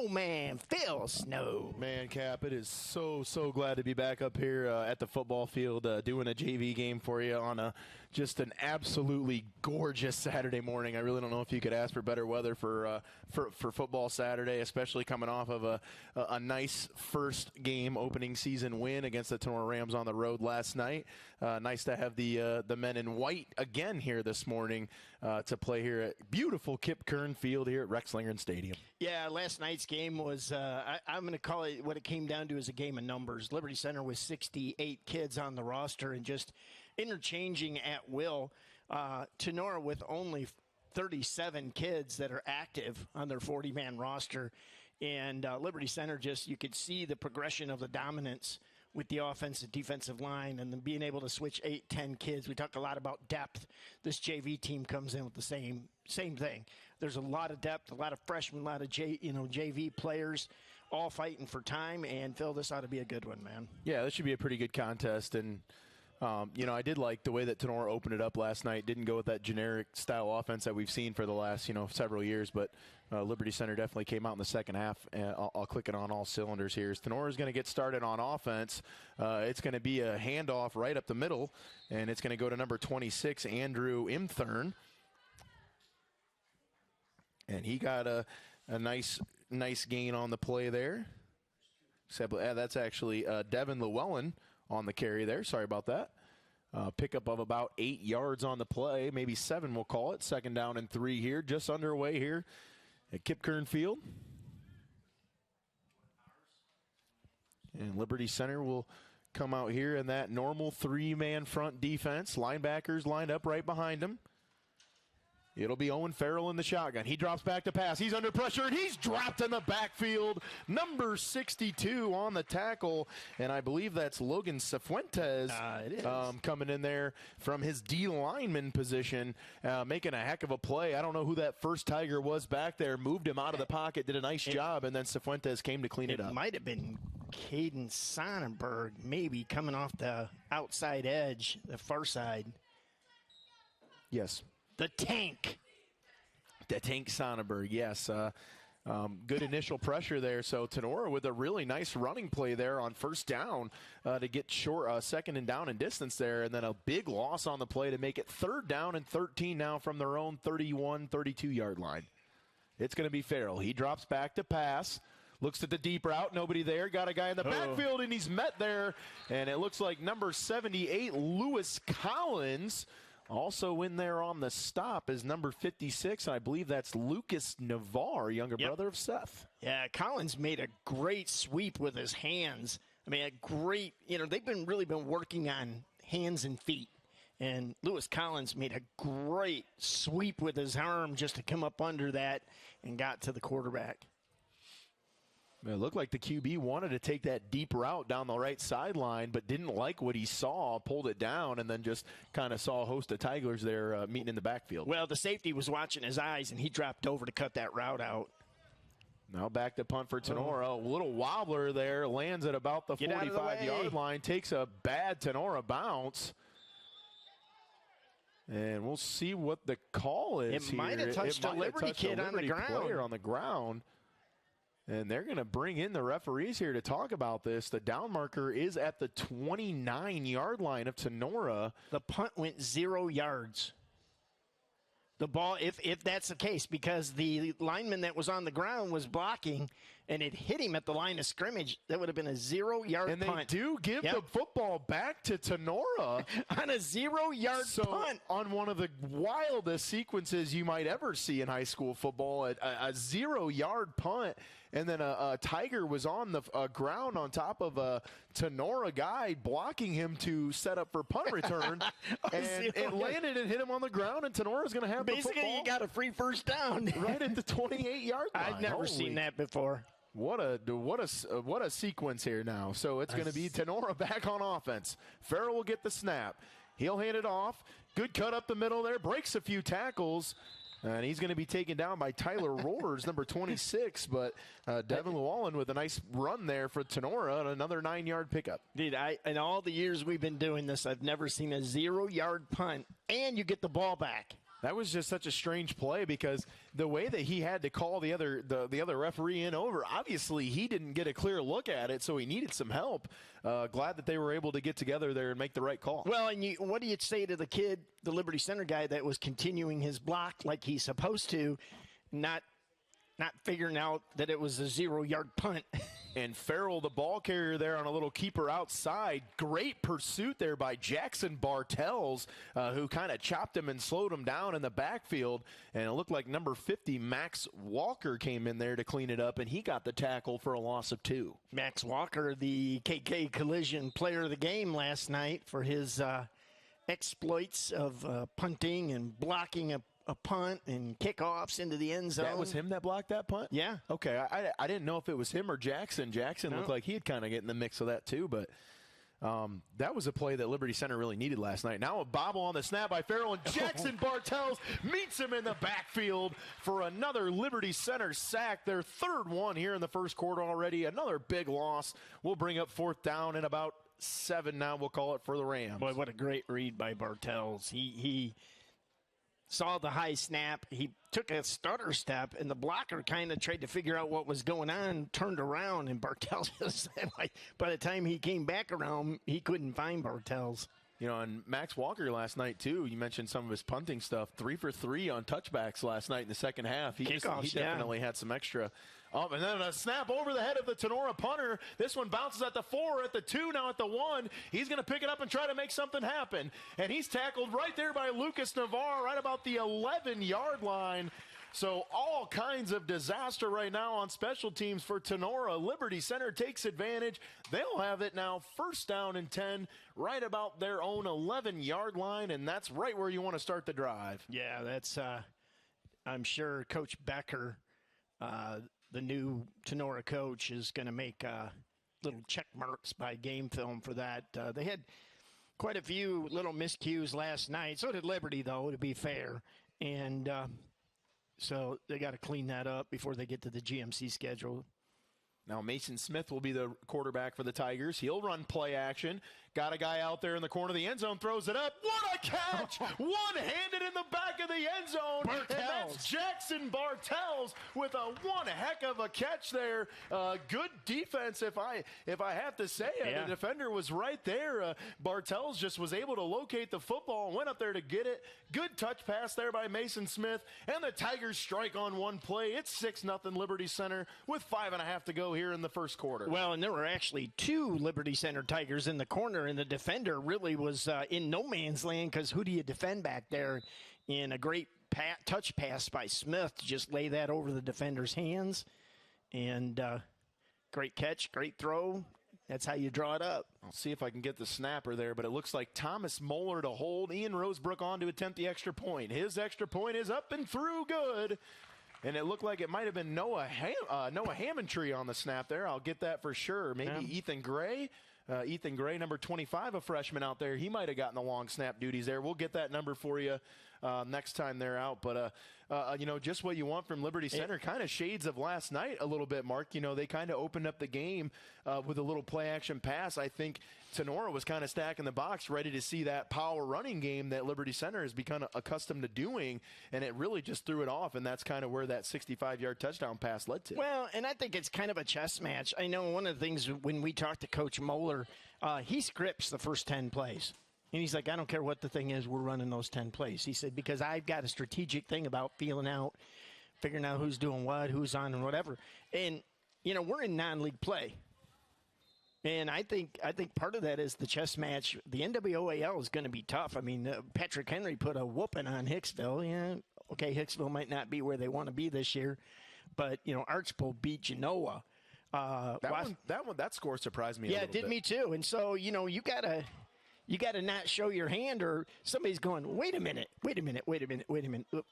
Snowman Phil Snow. Man, Cap, it is so glad to be back up here at the football field doing a JV game for you on just an absolutely gorgeous Saturday morning. I really don't know if you could ask for better weather for football Saturday, especially coming off of a nice first game opening season win against the Tinora Rams on the road last night. Nice to have the men in white again here this morning to play here at beautiful Kip Kern Field here at Rex Lingren Stadium. Yeah, last night's game was, I'm going to call it what it came down to is a game of numbers. Liberty Center was 68 kids on the roster and just interchanging at will. Tinora with only 37 kids that are active on their 40-man roster. And Liberty Center just, you could see the progression of the dominance with the offensive defensive line and then being able to switch 8-10 kids. We talk a lot about depth. This JV team comes in with the same thing. There's a lot of depth, a lot of freshmen, a lot of JV players all fighting for time. And Phil, this ought to be a good one, man. Yeah, this should be a pretty good contest. And I did like the way that Tinora opened it up last night. Didn't go with that generic style offense that we've seen for the last, several years. But Liberty Center definitely came out in the second half. I'll click it on all cylinders here. Tinora is going to get started on offense. It's going to be a handoff right up the middle, and it's going to go to number 26, Andrew Imthern. And he got a nice gain on the play there. Except that's actually Devin Llewellyn on the carry there. Sorry about that. Pickup of about 8 yards on the play, maybe 7 we'll call it. 2nd down and 3 here, just underway here at Kip Kern Field. And Liberty Center will come out here in that normal 3-man front defense. Linebackers lined up right behind him. It'll be Owen Farrell in the shotgun. He drops back to pass. He's under pressure, and he's dropped in the backfield. Number 62 on the tackle, and I believe that's Logan Cifuentes coming in there from his D lineman position, making a heck of a play. I don't know who that first Tiger was back there. Moved him out of the pocket, did a nice job, and then Cifuentes came to clean it up. It might have been Caden Sonnenberg maybe coming off the outside edge, the far side. Yes. The tank Sonnenberg, yes. Good initial pressure there. So Tinora with a really nice running play there on first down to get short, 2nd and down in distance there, and then a big loss on the play to make it 3rd down and 13 now from their own 31, 32-yard line. It's going to be Farrell. He drops back to pass. Looks at the deep route. Nobody there. Got a guy in the backfield, and he's met there. And it looks like number 78, Lewis Collins, also in there on the stop is number 56. I believe that's Lucas Navarre, younger brother of Seth. Yeah, Collins made a great sweep with his hands. I mean, a great, they've really been working on hands and feet. And Lewis Collins made a great sweep with his arm just to come up under that and got to the quarterback. It looked like the QB wanted to take that deep route down the right sideline, but didn't like what he saw, pulled it down, and then just kind of saw a host of Tigers there meeting in the backfield. Well, the safety was watching his eyes, and he dropped over to cut that route out. Now back to punt for Tinora. A little wobbler there, lands at about the 45-yard line, takes a bad Tinora bounce. And we'll see what the call is. It might have touched a Liberty kid on the ground. Player on the ground. And they're going to bring in the referees here to talk about this. The down marker is at the 29-yard line of Tinora. The punt went 0 yards. The ball, if that's the case, because the lineman that was on the ground was blocking and it hit him at the line of scrimmage, that would have been a 0-yard punt. And they do give the football back to Tinora on a 0-yard punt. On one of the wildest sequences you might ever see in high school football, a 0-yard punt, and then a Tiger was on the ground on top of a Tinora guy blocking him to set up for punt return, and it landed and hit him on the ground, and Tinora's going to have basically, you got a free first down right at the 28-yard line. I've never seen that before. What a sequence here now. So it's going to be Tinora back on offense. Farrell will get the snap. He'll hand it off. Good cut up the middle there. Breaks a few tackles. And he's going to be taken down by Tyler Roars, number 26. But Devin Llewellyn with a nice run there for Tinora and another 9-yard pickup. Dude, in all the years we've been doing this, I've never seen a 0-yard punt, and you get the ball back. That was just such a strange play because the way that he had to call the other referee in over, obviously he didn't get a clear look at it, so he needed some help. Glad that they were able to get together there and make the right call. Well, and what do you say to the kid, the Liberty Center guy that was continuing his block like he's supposed to, not figuring out that it was a 0-yard punt? And Farrell, the ball carrier there on a little keeper outside. Great pursuit there by Jackson Bartels, who kind of chopped him and slowed him down in the backfield. And it looked like number 50, Max Walker, came in there to clean it up, and he got the tackle for a loss of 2. Max Walker, the KK Collision player of the game last night for his exploits of punting and blocking a punt and kickoffs into the end zone. That was him that blocked that punt? Yeah. Okay, I didn't know if it was him or Jackson. Jackson looked like he'd kind of get in the mix of that too, but that was a play that Liberty Center really needed last night. Now a bobble on the snap by Farrell, and Jackson Bartels meets him in the backfield for another Liberty Center sack. Their third one here in the first quarter already. Another big loss. We'll bring up 4th down in about 7 now, we'll call it, for the Rams. Boy, what a great read by Bartels. He saw the high snap. He took a stutter step, and the blocker kind of tried to figure out what was going on, turned around, and Bartels, by the time he came back around, he couldn't find Bartels. You know, and Max Walker last night, too, you mentioned some of his punting stuff. 3 for 3 on touchbacks last night in the second half. He definitely had some extra. And then a snap over the head of the Tinora punter. This one bounces at the 4, at the 2, now at the 1. He's going to pick it up and try to make something happen. And he's tackled right there by Lucas Navarre, right about the 11-yard line. So all kinds of disaster right now on special teams for Tinora. Liberty Center takes advantage. They'll have it now 1st down and 10, right about their own 11-yard line, and that's right where you want to start the drive. Yeah, that's I'm sure Coach Becker, the new Tinora coach, is going to make little check marks by game film for that. They had quite a few little miscues last night. So did Liberty, though, to be fair. And so they got to clean that up before they get to the GMC schedule. Now Mason Smith will be the quarterback for the Tigers. He'll run play action. Got a guy out there in the corner of the end zone, throws it up. What a catch! One-handed in the back of the end zone. Bartels. And that's Jackson Bartels with one heck of a catch there. Good defense, if I have to say it. Yeah. The defender was right there. Bartels just was able to locate the football and went up there to get it. Good touch pass there by Mason Smith. And the Tigers strike on one play. It's 6-0 Liberty Center with 5.5 to go here in the first quarter. Well, and there were actually 2 Liberty Center Tigers in the corner, and the defender really was in no man's land, because who do you defend back there? In a great touch pass by Smith to just lay that over the defender's hands. And great catch, great throw. That's how you draw it up. I'll see if I can get the snapper there, but it looks like Thomas Moeller to hold. Ian Rosebrook on to attempt the extra point. His extra point is up and through good. And it looked like it might have been Noah Hammontree on the snap there. I'll get that for sure. Maybe Ethan Gray. Ethan Gray, number 25, a freshman out there. He might have gotten the long snap duties there. We'll get that number for you next time they're out. But, just what you want from Liberty Center, kind of shades of last night a little bit, Mark. You know, they kind of opened up the game with a little play-action pass. I think Tinora was kind of stacking the box, ready to see that power running game that Liberty Center has become accustomed to doing, and it really just threw it off, and that's kind of where that 65-yard touchdown pass led to. Well, and I think it's kind of a chess match. I know one of the things when we talked to Coach Moeller, he scripts the first 10 plays. And he's like, I don't care what the thing is, we're running those 10 plays. He said, because I've got a strategic thing about feeling out, figuring out who's doing what, who's on, and whatever. And, we're in non-league play. And I think part of that is the chess match. The NWOAL is going to be tough. I mean, Patrick Henry put a whooping on Hicksville. Yeah, okay, Hicksville might not be where they want to be this year. But, Archbold beat Genoa. That score surprised me a little bit. Yeah, it did me too. And so, you got to not show your hand, or somebody's going, wait a minute.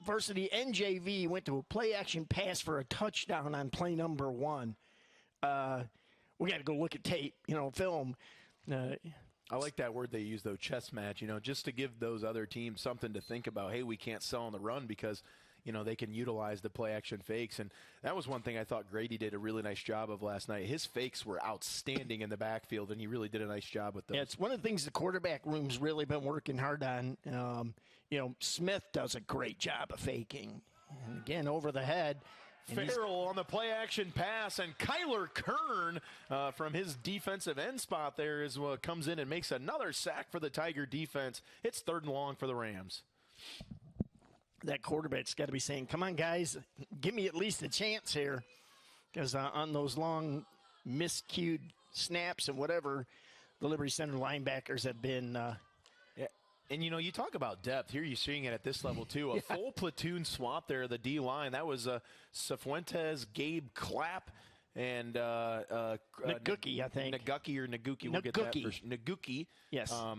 Varsity NJV went to a play-action pass for a touchdown on play number 1. We got to go look at tape, film. I like that word they use, though, chess match, just to give those other teams something to think about. Hey, we can't sell on the run because – they can utilize the play-action fakes. And that was one thing I thought Grady did a really nice job of last night. His fakes were outstanding in the backfield, and he really did a nice job with those. Yeah, it's one of the things the quarterback room's really been working hard on Smith does a great job of faking. And again, over the head. Farrell on the play action pass, and Kyler Kern from his defensive end spot there is what comes in and makes another sack for the Tiger defense. It's 3rd and long for the Rams. That quarterback's got to be saying, come on, guys, give me at least a chance here. Because on those long miscued snaps and whatever, the Liberty Center linebackers have been And, you talk about depth. Here you're seeing it at this level, too. A full platoon swap there, the D-line. That was Cifuentes, Gabe Clapp, and Naguki, I think. Naguki or Naguki. We'll get that first. Naguki. Yes. I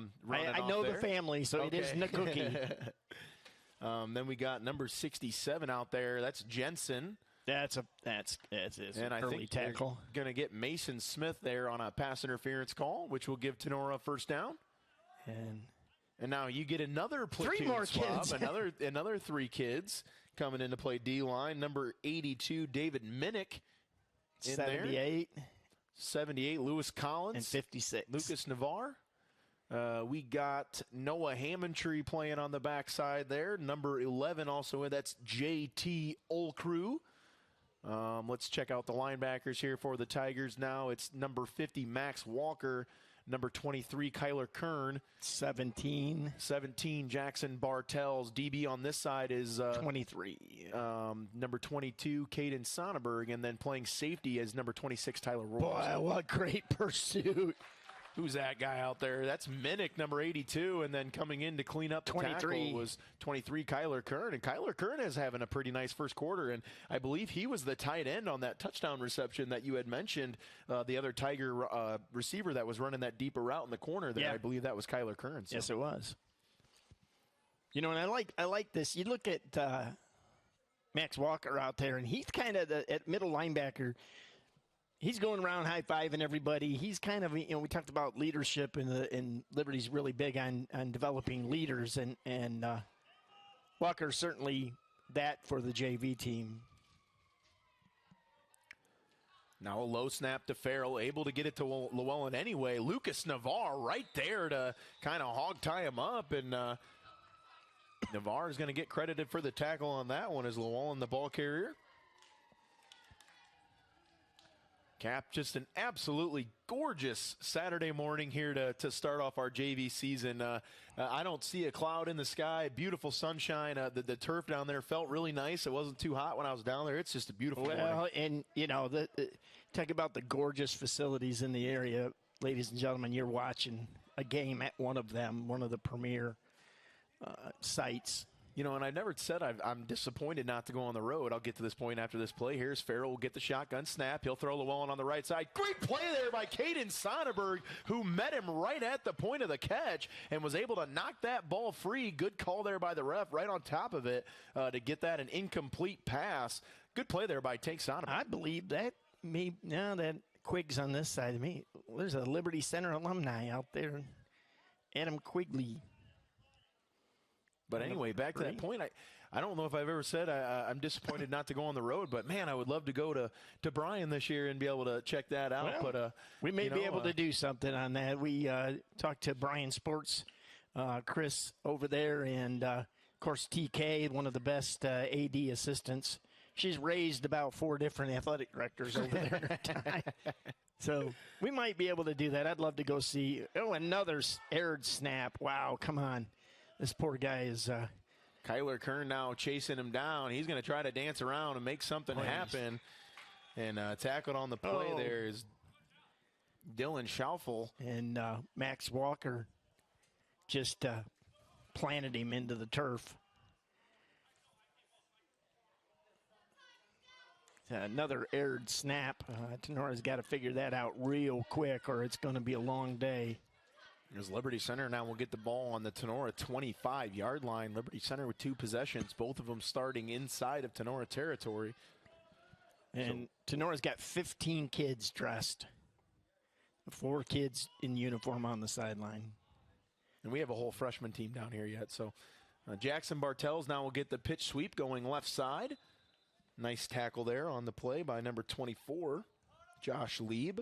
know the family, so okay. It is Naguki. Then we got number 67 out there. That's Jensen. That's an early tackle. Going to get Mason Smith there on a pass interference call, which will give Tinora a first down. And now you get another platoon 3 more swap, kids. another 3 kids coming in to play D-line. Number 82, David Minnick in 78. There. 78, Lewis Collins. And 56. Lucas Navarre. We got Noah Hammondtree playing on the backside there. Number 11 also, that's J.T. Olcrew. Let's check out the linebackers here for the Tigers now. It's number 50, Max Walker. Number 23, Kyler Kern. 17, Jackson Bartels. DB on this side is 23. Number 22, Caden Sonnenberg. And then playing safety is number 26, Tyler Royce. Boy, what great pursuit. Who's that guy out there? That's Minnick, number 82. And then coming in to clean up the 23 tackle was 23, Kyler Kern. And Kyler Kern is having a pretty nice first quarter. And I believe he was the tight end on that touchdown reception that you had mentioned. The other Tiger receiver that was running that deeper route in the corner there. Yeah. I believe that was Kyler Kern. So. Yes, it was. And I like this. You look at Max Walker out there, and he's kind of at middle linebacker. He's going around high-fiving everybody. He's kind of, we talked about leadership, and Liberty's really big on developing leaders, and Walker's certainly that for the JV team. Now a low snap to Farrell, able to get it to Llewellyn anyway. Lucas Navarre right there to kind of hog tie him up, and Navarre is going to get credited for the tackle on that one as Llewellyn the ball carrier. Cap, just an absolutely gorgeous Saturday morning here to start off our JV season. I don't see a cloud in the sky, beautiful sunshine. The turf down there felt really nice. It wasn't too hot when I was down there. It's just a beautiful morning. And, talk about the gorgeous facilities in the area. Ladies and gentlemen, you're watching a game at one of them, one of the premier sites. And I never said I'm disappointed not to go on the road. I'll get to this point after this play. Here's Farrell will get the shotgun snap. He'll throw Llewellyn on the right side. Great play there by Caden Sonnenberg, who met him right at the point of the catch and was able to knock that ball free. Good call there by the ref right on top of it to get that an incomplete pass. Good play there by Tank Sonnenberg. I believe that that Quig's on this side of me. There's a Liberty Center alumni out there. Adam Quigley. But anyway, back to that point, I don't know if I've ever said I'm disappointed not to go on the road, but, man, I would love to go to Bryan this year and be able to check that out. Well, but we may be able to do something on that. We talked to Bryan Sports, Chris over there, and, of course, TK, one of the best AD assistants. She's raised about 4 different athletic directors over there in her time. So we might be able to do that. I'd love to go see. Oh, another aired snap. Wow, come on. This poor guy is Kyler Kern now chasing him down. He's going to try to dance around and make something happen. And tackled on the play there is Dylan Schaufel. And Max Walker just planted him into the turf. Another aired snap. Tenora's got to figure that out real quick or it's going to be a long day. As Liberty Center now will get the ball on the Tinora 25-yard line. Liberty Center with 2 possessions, both of them starting inside of Tinora territory. And Tenora's got 15 kids dressed. 4 kids in uniform on the sideline. And we have a whole freshman team down here yet. So Jackson Bartels now will get the pitch sweep going left side. Nice tackle there on the play by number 24, Josh Lieb.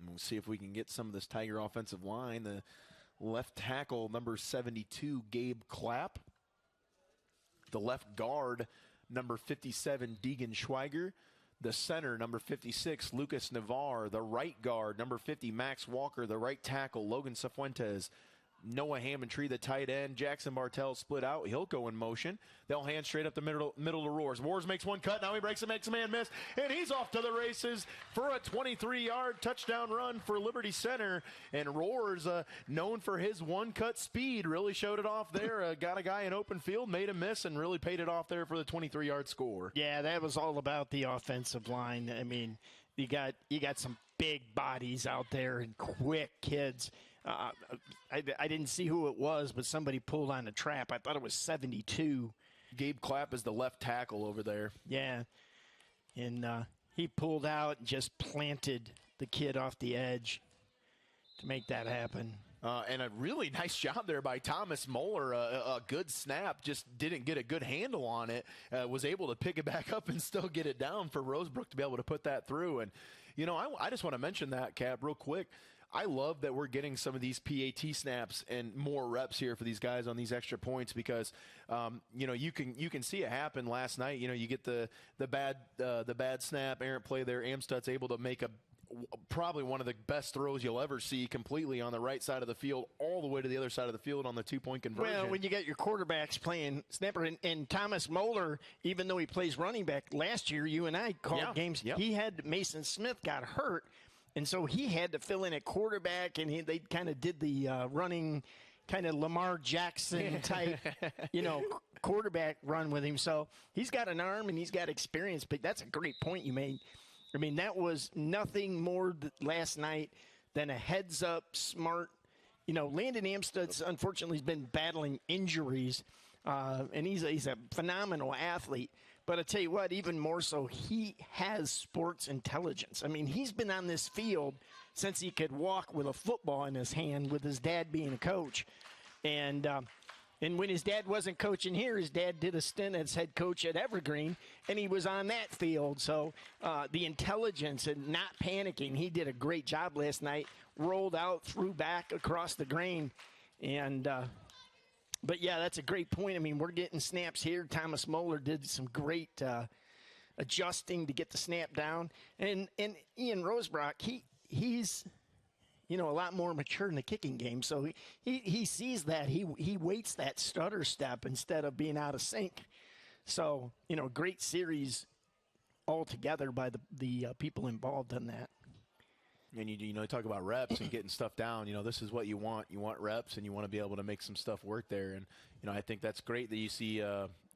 We'll see if we can get some of this Tiger offensive line. The left tackle, number 72, Gabe Clapp. The left guard, number 57, Deegan Schweiger. The center, number 56, Lucas Navarre. The right guard, number 50, Max Walker. The right tackle, Logan Cifuentes. Noah Hammondtree, the tight end. Jackson Bartell split out. He'll go in motion. They'll hand straight up the middle to Roars. Roars makes one cut. Now he breaks it, makes a man miss. And he's off to the races for a 23-yard touchdown run for Liberty Center. And Roars, known for his one-cut speed, really showed it off there. Got a guy in open field, made a miss, and really paid it off there for the 23-yard score. Yeah, that was all about the offensive line. I mean, you got some big bodies out there and quick kids. I didn't see who it was, but somebody pulled on a trap. I thought it was 72. Gabe Clapp is the left tackle over there. Yeah, and he pulled out and just planted the kid off the edge to make that happen. And a really nice job there by Thomas Moeller. A good snap, just didn't get a good handle on it. Was able to pick it back up and still get it down for Rosebrook to be able to put that through. And, you know, I just want to mention that, Cap, real quick. I love that we're getting some of these PAT snaps and more reps here for these guys on these extra points because, you know, you can see it happen last night. You know, you get the bad snap, errant play there. Amstut's able to make probably one of the best throws you'll ever see completely on the right side of the field all the way to the other side of the field on the two-point conversion. Well, when you get your quarterbacks playing snapper, and Thomas Moeller, even though he plays running back, last year you and I called games, he had Mason Smith got hurt. And so he had to fill in at quarterback, and they kind of did the running kind of Lamar Jackson type, you know, quarterback run with him. So he's got an arm and he's got experience, but that's a great point you made. I mean, that was nothing more last night than a heads-up, smart, you know, Landon Amstutz, unfortunately, has been battling injuries, and he's a phenomenal athlete. But I tell you what, even more so, he has sports intelligence. I mean, he's been on this field since he could walk with a football in his hand, with his dad being a coach. And when his dad wasn't coaching here, his dad did a stint as head coach at Evergreen, and he was on that field. So the intelligence and not panicking, he did a great job last night, rolled out, threw back across the grain, and but, yeah, that's a great point. I mean, we're getting snaps here. Thomas Moeller did some great adjusting to get the snap down. And Ian Rosebrock, he's, you know, a lot more mature in the kicking game. So he sees that. He waits that stutter step instead of being out of sync. So, you know, great series altogether by the people involved in that. And you know, talk about reps and getting stuff down. You know, this is what you want. You want reps, and you want to be able to make some stuff work there. And you know, I think that's great that you see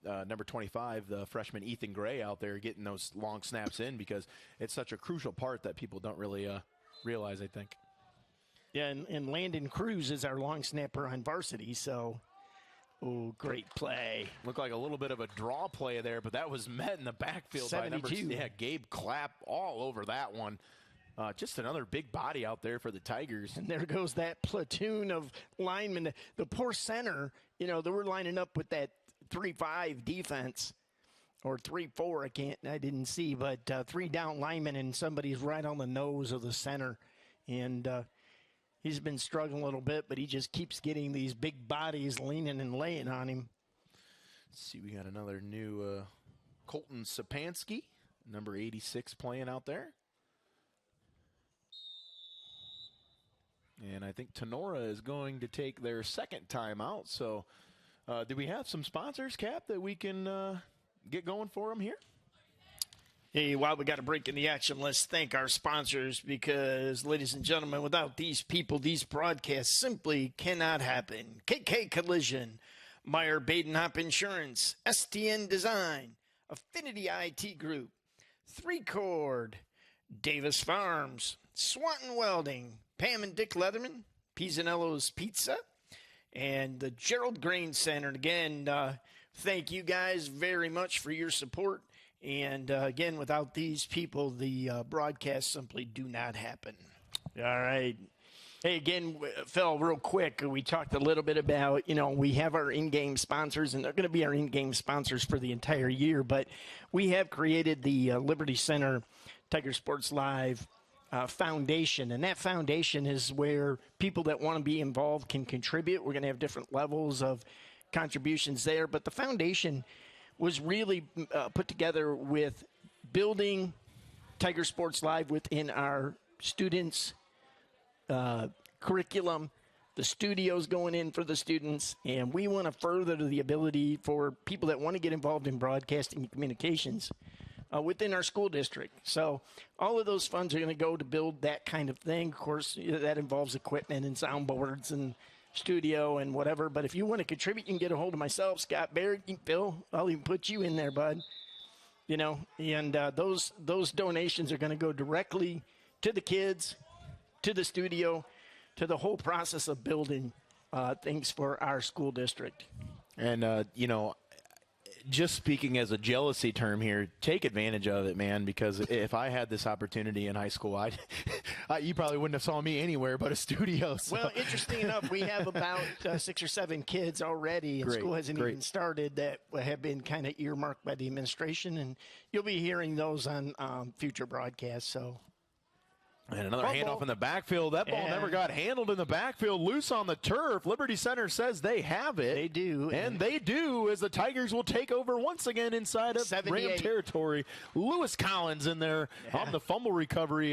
number 25, the freshman Ethan Gray, out there getting those long snaps in because it's such a crucial part that people don't really realize. I think. Yeah, and Landon Cruz is our long snapper on varsity. So, oh, great play! Looked like a little bit of a draw play there, but that was met in the backfield 72. by Gabe Clapp all over that one. Just another big body out there for the Tigers. And there goes that platoon of linemen. The poor center, you know, they were lining up with that 3-5 defense or 3-4. I didn't see, but 3 down linemen, and somebody's right on the nose of the center. And he's been struggling a little bit, but he just keeps getting these big bodies leaning and laying on him. Let's see, we got another new Colton Sapansky, number 86, playing out there. And I think Tinora is going to take their second time out. So do we have some sponsors, Cap, that we can get going for them here? Hey, while we got a break in the action, let's thank our sponsors because, ladies and gentlemen, without these people, these broadcasts simply cannot happen. KK Collision, Meyer Badenhop Insurance, STN Design, Affinity IT Group, 3Chord, Davis Farms, Swanton Welding, Pam and Dick Leatherman, Pisanello's Pizza, and the Gerald Grain Center. And again, thank you guys very much for your support. And again, without these people, the broadcasts simply do not happen. All right. Hey, again, Phil, real quick, we talked a little bit about, you know, we have our in-game sponsors, and they're going to be our in-game sponsors for the entire year. But we have created the Liberty Center Tiger Sports Live foundation, and that foundation is where people that want to be involved can contribute. We're going to have different levels of contributions there, but the foundation was really put together with building Tiger Sports Live within our students' curriculum, the studios going in for the students, and we want to further the ability for people that want to get involved in broadcasting and communications within our school district. So all of those funds are going to go to build that kind of thing. Of course, that involves equipment and soundboards and studio and whatever. But if you want to contribute, you can get a hold of myself, Scott Barrett, Phil. I'll even put you in there, bud. You know, and those donations are going to go directly to the kids, to the studio, to the whole process of building things for our school district. And, you know, just speaking as a jealousy term here, take advantage of it, man, because if I had this opportunity in high school, you probably wouldn't have saw me anywhere but a studio. So. Well, interesting enough, we have about 6 or 7 kids already, and school hasn't even started, that have been kind of earmarked by the administration, and you'll be hearing those on future broadcasts. So. And another handoff in the backfield. That ball never got handled in the backfield. Loose on the turf. Liberty Center says they have it. They do. And they do, as the Tigers will take over once again inside of Ram territory. Lewis Collins in there on the fumble recovery.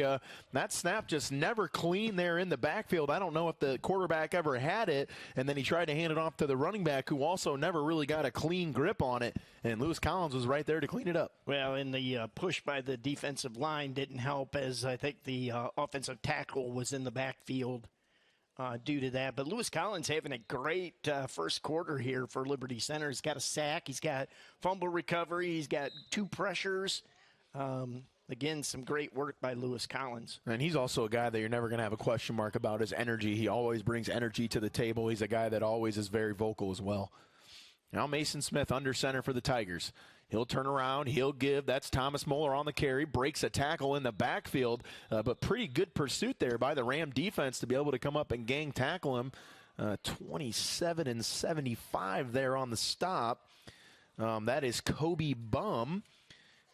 That snap just never clean there in the backfield. I don't know if the quarterback ever had it. And then he tried to hand it off to the running back, who also never really got a clean grip on it. And Lewis Collins was right there to clean it up. Well, and the push by the defensive line didn't help, as I think the offensive tackle was in the backfield due to that. But Lewis Collins having a great first quarter here for Liberty Center. He's got a sack. He's got fumble recovery. He's got 2 pressures. Again, some great work by Lewis Collins. And he's also a guy that you're never going to have a question mark about his energy. He always brings energy to the table. He's a guy that always is very vocal as well. Now Mason Smith under center for the Tigers. He'll turn around. He'll give. That's Thomas Moeller on the carry. Breaks a tackle in the backfield. But pretty good pursuit there by the Ram defense to be able to come up and gang tackle him. 27-75 there on the stop. That is Kobe Bum.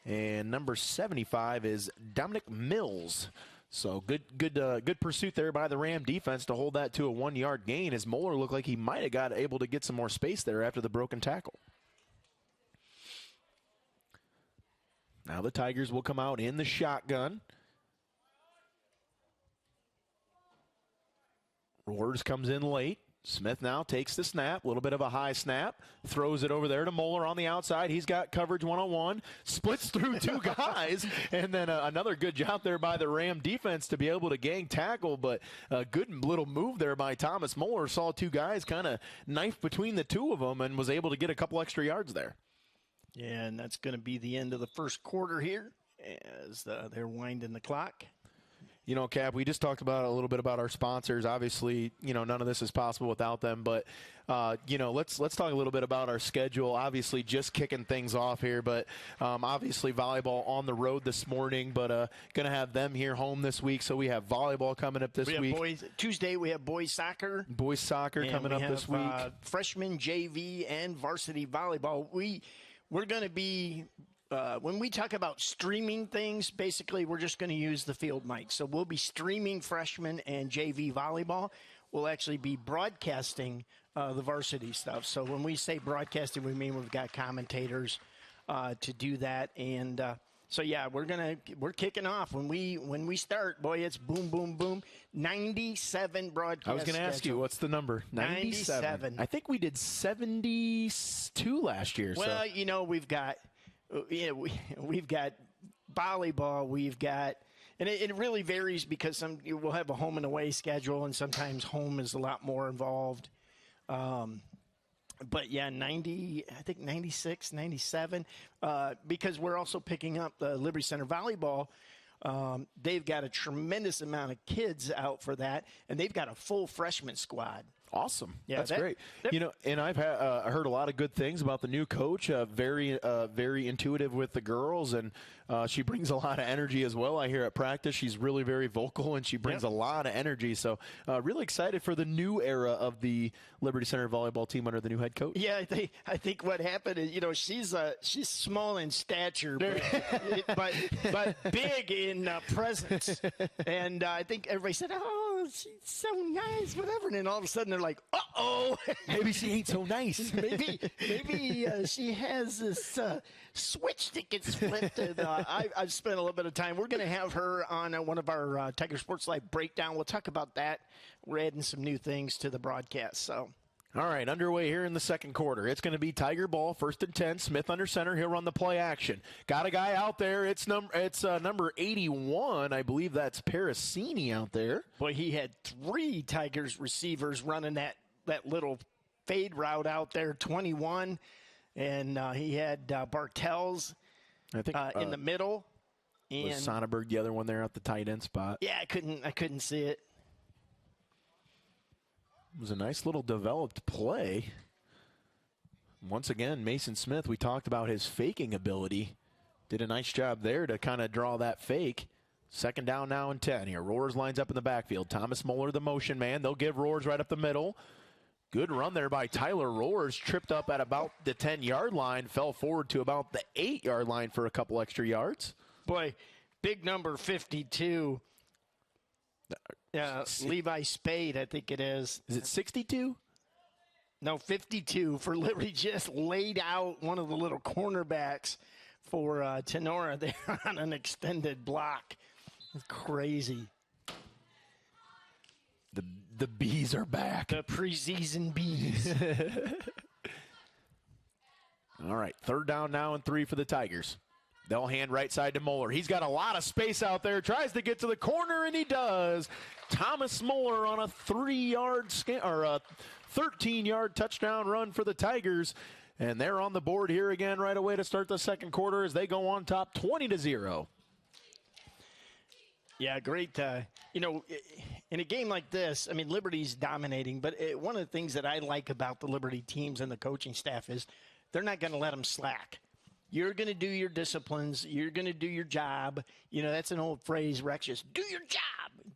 And number 75 is Dominic Mills. So good pursuit there by the Ram defense to hold that to a 1-yard gain, as Moeller looked like he might have got able to get some more space there after the broken tackle. Now the Tigers will come out in the shotgun. Roars comes in late. Smith now takes the snap, a little bit of a high snap, throws it over there to Moeller on the outside. He's got coverage one-on-one, splits through 2 guys, and then another good job there by the Ram defense to be able to gang tackle, but a good little move there by Thomas Moeller. Saw 2 guys kind of knife between the 2 of them and was able to get a couple extra yards there. Yeah, and that's going to be the end of the first quarter here as they're winding the clock. You know, Cap, we just talked about a little bit about our sponsors. Obviously, you know, none of this is possible without them. But, you know, let's talk a little bit about our schedule. Obviously, just kicking things off here. But, obviously, volleyball on the road this morning. But going to have them here home this week. So we have volleyball coming up this week. Tuesday, we have boys soccer. Boys soccer coming up this week. Freshman, JV, and varsity volleyball. We're going to be when we talk about streaming things, basically we're just going to use the field mic. So we'll be streaming freshman and JV volleyball. We'll actually be broadcasting the varsity stuff. So when we say broadcasting, we mean we've got commentators to do that. And so yeah, we're kicking off when we start. Boy, it's boom, boom, boom. 97 broadcasts. I was going to ask you, what's the number? 97. I think we did 72 last year. Well, you know, we've got volleyball. We've got, and it really varies because we'll have a home and away schedule, and sometimes home is a lot more involved. But yeah, 90, I think 96, 97, because we're also picking up the Liberty Center volleyball. They've got a tremendous amount of kids out for that, and they've got a full freshman squad Awesome. Yeah, That's great. And I've heard a lot of good things about the new coach. Very intuitive with the girls, and she brings a lot of energy as well. I hear at practice she's really very vocal, and she brings a lot of energy. So really excited for the new era of the Liberty Center volleyball team under the new head coach. Yeah, I think what happened is, she's small in stature, but big in presence. And I think everybody said, "Oh, she's so nice," whatever. And then all of a sudden they're like, "Uh-oh, maybe she ain't so nice. maybe she has this switch that gets flipped." And I've spent a little bit of time. We're going to have her on one of our Tiger Sports Live breakdown. We'll talk about that. We're adding some new things to the broadcast. So. All right, underway here in the second quarter. It's going to be Tiger ball, 1st and 10. Smith under center. He'll run the play action. Got a guy out there. It's number 81. I believe that's Parasini out there. Boy, he had 3 Tigers receivers running that little fade route out there. 21, and he had Bartels, I think, in the middle. And was Sonnenberg the other one there at the tight end spot? Yeah, I couldn't see it. It was a nice little developed play. Once again, Mason Smith, we talked about his faking ability. Did a nice job there to kind of draw that fake. 2nd down now and 10 here. Roars lines up in the backfield. Thomas Moeller, the motion man. They'll give Roars right up the middle. Good run there by Tyler Roars. Tripped up at about the 10-yard line. Fell forward to about the 8-yard line for a couple extra yards. Boy, big number 52. Levi Spade, I think it is. Is it 62? No, 52 for Liberty. Just laid out one of the little cornerbacks for Tinora there on an extended block. It's crazy. The bees are back. The preseason bees. All right, 3rd down now and 3 for the Tigers. They'll hand right side to Moeller. He's got a lot of space out there. Tries to get to the corner, and he does. Thomas Moeller on a 13-yard touchdown run for the Tigers. And they're on the board here again right away to start the second quarter as they go on top 20-0. Yeah, great. In a game like this, I mean, Liberty's dominating. But one of the things that I like about the Liberty teams and the coaching staff is they're not going to let them slack. You're going to do your disciplines. You're going to do your job. That's an old phrase, Rex, just do your job.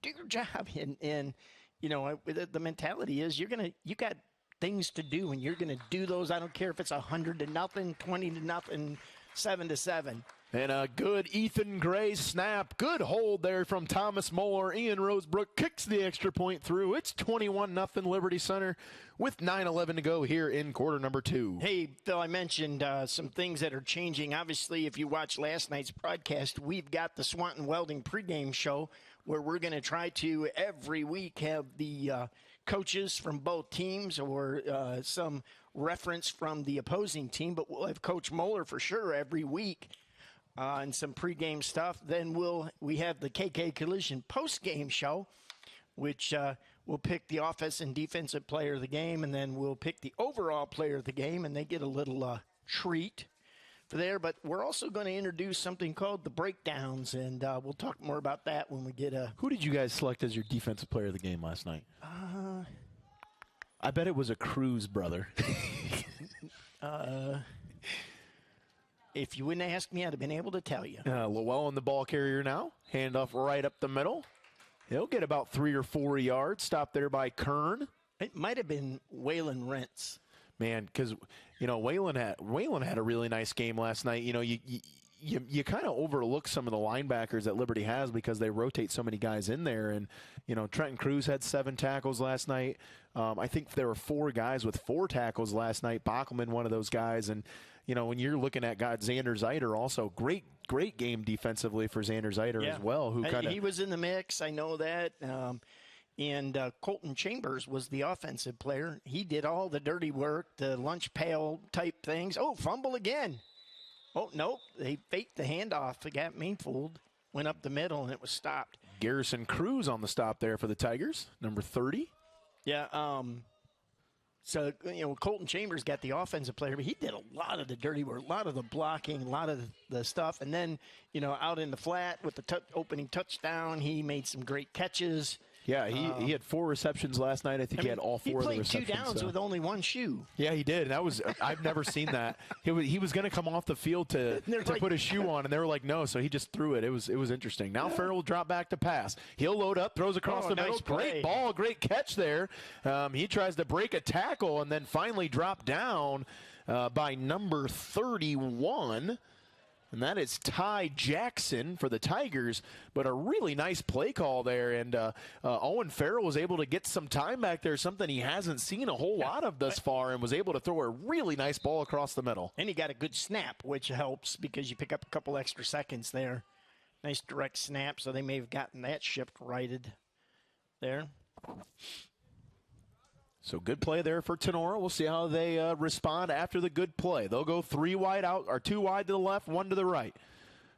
Do your job. And the mentality is you got things to do, and you're going to do those. I don't care if it's 100-0, 20-0, 7-7. And a good Ethan Gray snap. Good hold there from Thomas Moeller. Ian Rosebrook kicks the extra point through. It's 21-0 Liberty Center with 9:11 to go here in quarter number 2. Hey, Phil, I mentioned some things that are changing. Obviously, if you watched last night's broadcast, we've got the Swanton Welding pregame show where we're going to try to every week have the coaches from both teams or some reference from the opposing team. But we'll have Coach Moeller for sure every week. And some pregame stuff. Then we have the KK Collision postgame show, which we'll pick the offensive and defensive player of the game, and then we'll pick the overall player of the game, and they get a little treat for there. But we're also going to introduce something called the breakdowns, and we'll talk more about that when we get a. Who did you guys select as your defensive player of the game last night? I bet it was a Cruz brother. If you wouldn't ask me, I'd have been able to tell you. Lowell on the ball carrier now. Handoff right up the middle. He'll get about 3 or 4 yards. Stopped there by Kern. It might have been Waylon Rentz. Man, because, Waylon had a really nice game last night. You kind of overlook some of the linebackers that Liberty has because they rotate so many guys in there. And, Trenton Cruz had 7 tackles last night. I think there were 4 guys with 4 tackles last night. Bockelman, one of those guys. And, when you're looking at Xander Zeiter, also great game defensively for Xander Zeiter as well. He was in the mix. I know that. And Colton Chambers was the offensive player. He did all the dirty work, the lunch pail type things. Oh, fumble again. Oh, nope. They faked the handoff. It got me fooled. Went up the middle, and it was stopped. Garrison Cruz on the stop there for the Tigers, number 30. Yeah, so, Colton Chambers got the offensive player, but he did a lot of the dirty work, a lot of the blocking, a lot of the stuff. And then, out in the flat with the opening touchdown, he made some great catches. Yeah, he had 4 receptions last night. I think he had all 4 of the receptions. He played 2 downs with only 1 shoe. Yeah, he did. That was I've never seen that. He was going to come off the field to put his shoe on, and they were like, no, so he just threw it. It was interesting. Now Farrell will drop back to pass. He'll load up, throws across the middle. Nice play. Great ball, great catch there. He tries to break a tackle and then finally drop down by number 31. And that is Ty Jackson for the Tigers, but a really nice play call there. And Owen Farrell was able to get some time back there, something he hasn't seen a whole lot of thus far, and was able to throw a really nice ball across the middle. And he got a good snap, which helps because you pick up a couple extra seconds there. Nice direct snap, so they may have gotten that shipped righted there. So good play there for Tinora. We'll see how they respond after the good play. They'll go 3 wide out, or 2 wide to the left, 1 to the right.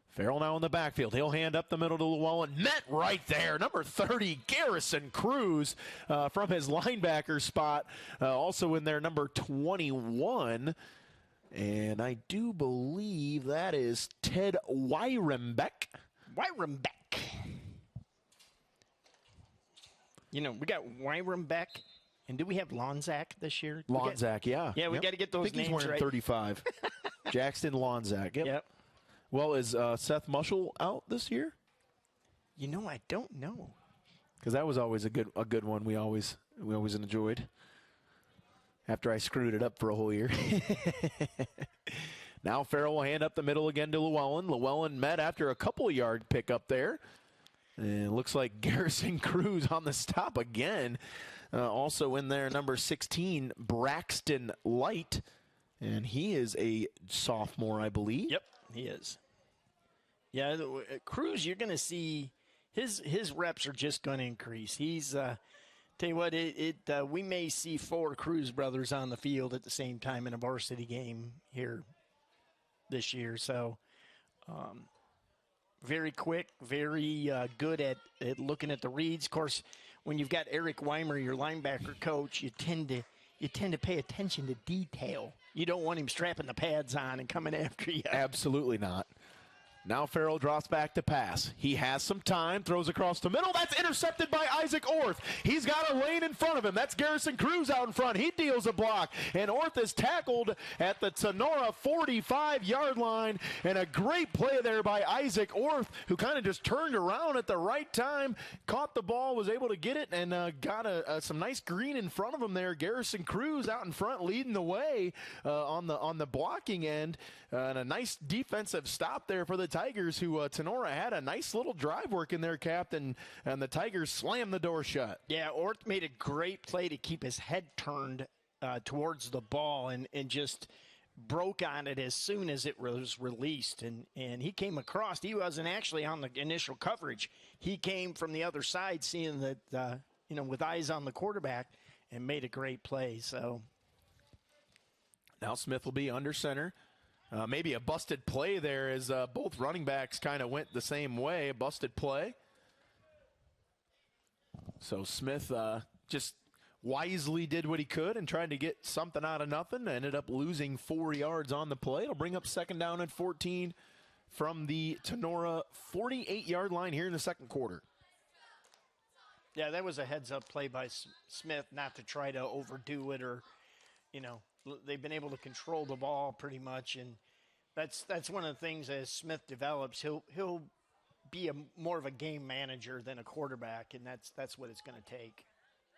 Farrell now in the backfield. He'll hand up the middle to Llewellyn. Met right there. Number 30, Garrison Cruz from his linebacker spot. Also in there, number 21. And I do believe that is Ted Wyrembeck. You know, we got Wyrembeck. And do we have Lonzak this year? Lonzak, yeah. Yeah, we got to get those names right. He's wearing 35. Jackson Lonzak. Yep. Well, is Seth Mushel out this year? You know, I don't know. Because that was always a good one. We always enjoyed. After I screwed it up for a whole year. Now Farrell will hand up the middle again to Llewellyn. Llewellyn met after a couple yard pickup there. And it looks like Garrison Cruz on the stop again. Also in there, number 16, Braxton Light. And he is a sophomore, I believe. Yep, he is. Yeah, Cruz, you're going to see his reps are just going to increase. He's, tell you what, we may see 4 Cruz brothers on the field at the same time in a varsity game here this year. So, very quick, very good at looking at the reads. Of course, when you've got Eric Weimer, your linebacker coach, you tend to pay attention to detail. You don't want him strapping the pads on and coming after you. Absolutely not. Now Farrell drops back to pass. He has some time, throws across the middle. That's intercepted by Isaac Orth. He's got a lane in front of him. That's Garrison Cruz out in front. He deals a block, and Orth is tackled at the Tinora 45-yard line. And a great play there by Isaac Orth, who kind of just turned around at the right time, caught the ball, was able to get it, and got some nice green in front of him there. Garrison Cruz out in front leading the way on the blocking end. And a nice defensive stop there for the Tigers, who Tinora had a nice little drive work in their captain, and the Tigers slammed the door shut. Yeah, Orth made a great play to keep his head turned towards the ball and just broke on it as soon as it was released. And he came across. He wasn't actually on the initial coverage. He came from the other side, seeing that, with eyes on the quarterback, and made a great play. So now Smith will be under center. Maybe a busted play there as both running backs kind of went the same way, a busted play. So Smith just wisely did what he could and tried to get something out of nothing. Ended up losing 4 yards on the play. It'll bring up second down and 14 from the Tinora 48-yard line here in the second quarter. Yeah, that was a heads-up play by Smith not to try to overdo it or, they've been able to control the ball pretty much, and that's one of the things as Smith develops. He'll be more of a game manager than a quarterback, and that's what it's going to take.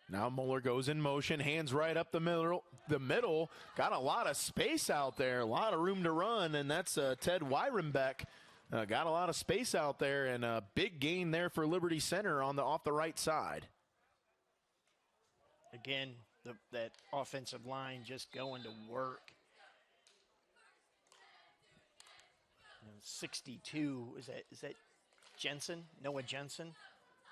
Now Muller goes in motion, hands right up the middle. Got a lot of space out there, a lot of room to run, and that's Ted Wyrembeck. Got a lot of space out there, and a big gain there for Liberty Center off the right side. Again, that offensive line just going to work. 62, is that Jensen? Noah Jensen?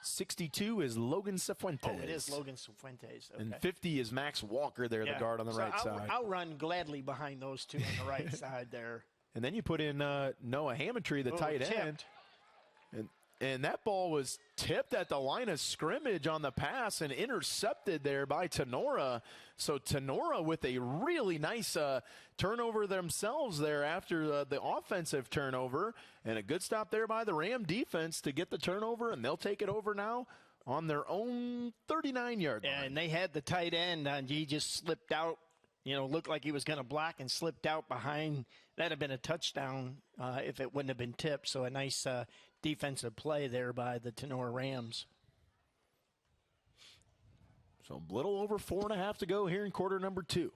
62 is Logan Cifuentes. Oh, it is Logan Cifuentes. Okay. And 50 is Max Walker there, the guard on the right side. I'll run gladly behind those two on the right side there. And then you put in Noah Hammondtree, the tight end. And that ball was tipped at the line of scrimmage on the pass and intercepted there by Tinora. So Tinora with a really nice turnover themselves there after the offensive turnover. And a good stop there by the Ram defense to get the turnover, and they'll take it over now on their own 39-yard line. And they had the tight end, and he just slipped out. Looked like he was going to block and slipped out behind. That'd have been a touchdown if it wouldn't have been tipped. So a nice defensive play there by the Tinora Rams. So a little over 4.5 to go here in quarter number 2.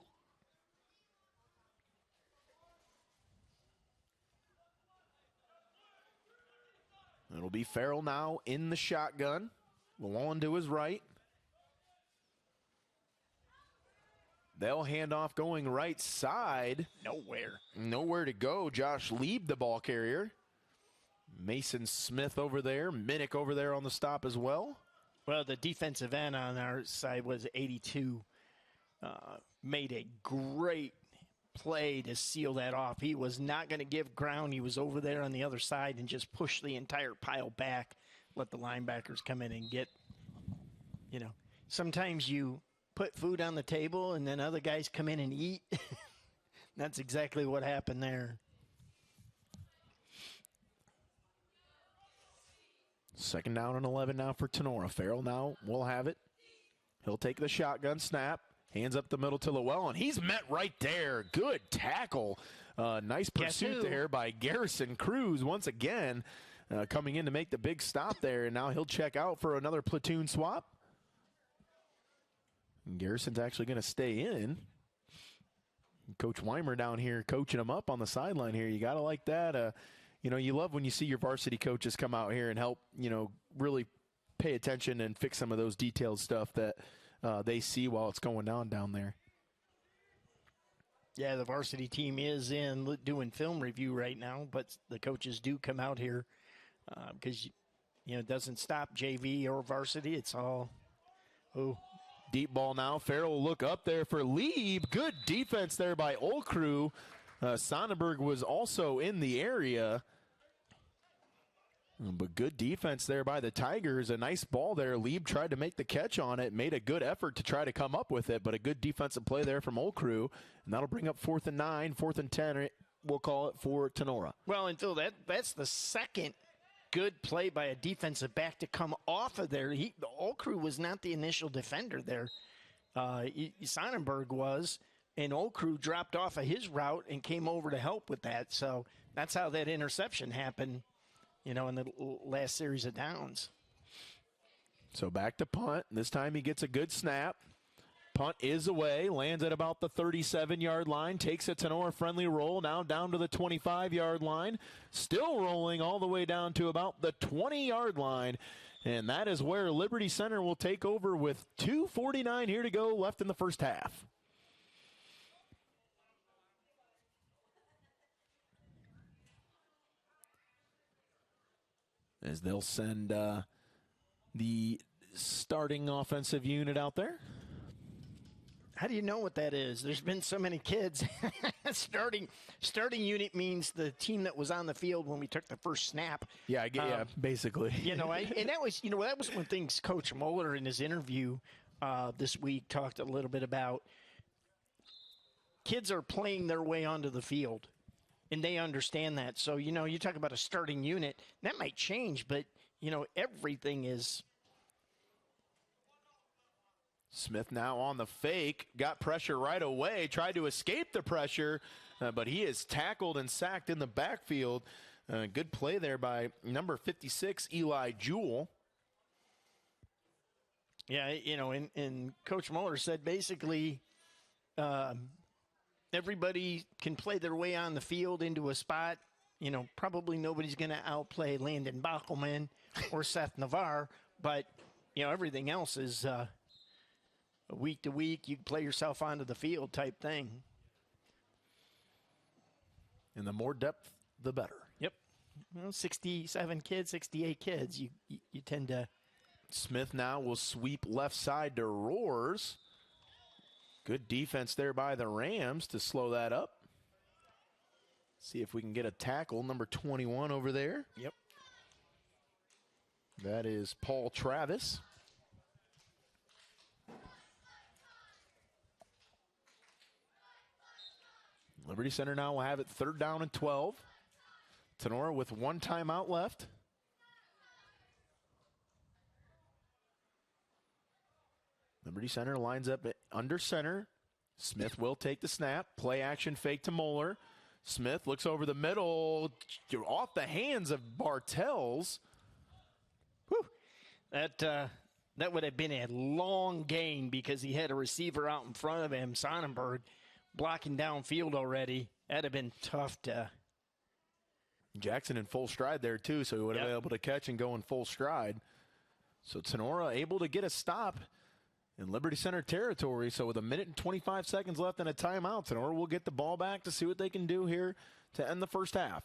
It'll be Farrell now in the shotgun. Lalonde to his right. They'll hand off going right side. Nowhere to go. Josh Lieb, the ball carrier. Mason Smith over there. Minnick over there on the stop as well. Well, the defensive end on our side was 82. Made a great play to seal that off. He was not going to give ground. He was over there on the other side and just pushed the entire pile back. Let the linebackers come in and get, sometimes you put food on the table and then other guys come in and eat. That's exactly what happened there. Second down and 11 now for Tinora. Farrell now will have it. He'll take the shotgun snap. Hands up the middle to Lowell, and he's met right there. Good tackle. Nice pursuit there by Garrison Cruz once again coming in to make the big stop there, and now he'll check out for another platoon swap. And Garrison's actually going to stay in. Coach Weimer down here coaching him up on the sideline here. You got to like that. You love when you see your varsity coaches come out here and help, really pay attention and fix some of those detailed stuff that they see while it's going down there. Yeah, the varsity team is in doing film review right now, but the coaches do come out here because, it doesn't stop JV or varsity. It's all, Deep ball now. Farrell will look up there for Lieb. Good defense there by Olcrew. Sonnenberg was also in the area. But good defense there by the Tigers. A nice ball there. Lieb tried to make the catch on it. Made a good effort to try to come up with it. But a good defensive play there from Olcrew. And that'll bring up 4th and 9, 4th and 10. We'll call it for Tinora. Well, and Phil, that's the second good play by a defensive back to come off of there. The Olcrew was not the initial defender there. Sonnenberg was. And Olcrew dropped off of his route and came over to help with that. So that's how that interception happened, in the last series of downs. So back to punt. This time he gets a good snap. Punt is away. Lands at about the 37-yard line. Takes a Tinora-friendly roll. Now down to the 25-yard line. Still rolling all the way down to about the 20-yard line. And that is where Liberty Center will take over with 2:49 here to go left in the first half. As they'll send the starting offensive unit out there. How do you know what that is? There's been so many kids. Starting unit means the team that was on the field when we took the first snap. Yeah, basically. And that was one thing Coach Moeller in his interview this week talked a little bit about. Kids are playing their way onto the field, and they understand that. So, you talk about a starting unit, that might change, but, everything is. Smith now on the fake, got pressure right away, tried to escape the pressure, but he is tackled and sacked in the backfield. Good play there by number 56, Eli Jewell. Yeah, and Coach Mueller said basically everybody can play their way on the field into a spot. Probably nobody's going to outplay Landon Bachelman or Seth Navarre, but, everything else is week to week, you play yourself onto the field type thing. And the more depth, the better. Yep. 67 kids, 68 kids, you tend to. Smith now will sweep left side to Roars. Good defense there by the Rams to slow that up. See if we can get a tackle. Number 21 over there. Yep. That is Paul Travis. Liberty Center now will have it 3rd down and 12. Tinora with 1 timeout left. Liberty Center lines up under center. Smith will take the snap. Play action fake to Moeller. Smith looks over the middle, off the hands of Bartels. Whew. That would have been a long gain because he had a receiver out in front of him, Sonnenberg, blocking downfield already. That'd have been tough to. Jackson in full stride there, too, so he would have been able to catch and go in full stride. So Tinora able to get a stop in Liberty Center territory. So with 1:25 seconds left and a timeout, Tinora will get the ball back to see what they can do here to end the first half.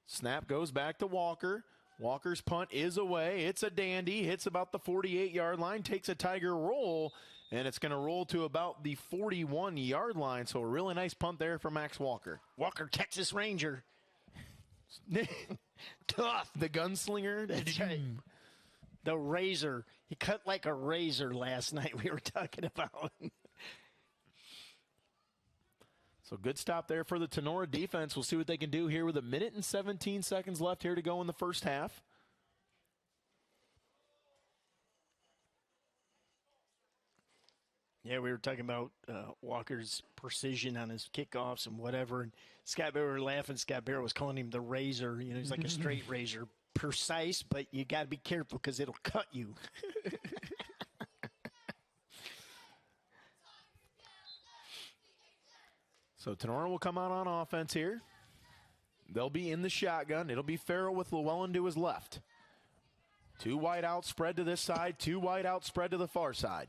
Snap goes back to Walker. Walker's punt is away. It's a dandy. Hits about the 48-yard line. Takes a Tiger roll, and it's going to roll to about the 41-yard line. So a really nice punt there for Max Walker. Walker, Texas Ranger. Tough. The gunslinger. That's right. The razor. He cut like a razor last night we were talking about. So good stop there for the Tinora defense. We'll see what they can do here with 1:17 seconds left here to go in the first half. Yeah, we were talking about Walker's precision on his kickoffs and whatever. And Scott Barrow were laughing. Scott Barrow was calling him the razor. You know, he's like a straight razor. Precise, but you got to be careful because it'll cut you. So Tinora will come out on offense here. They'll be in the shotgun. It'll be Farrell with Llewellyn to his left. Two wide out spread to this side, two wide out spread to the far side.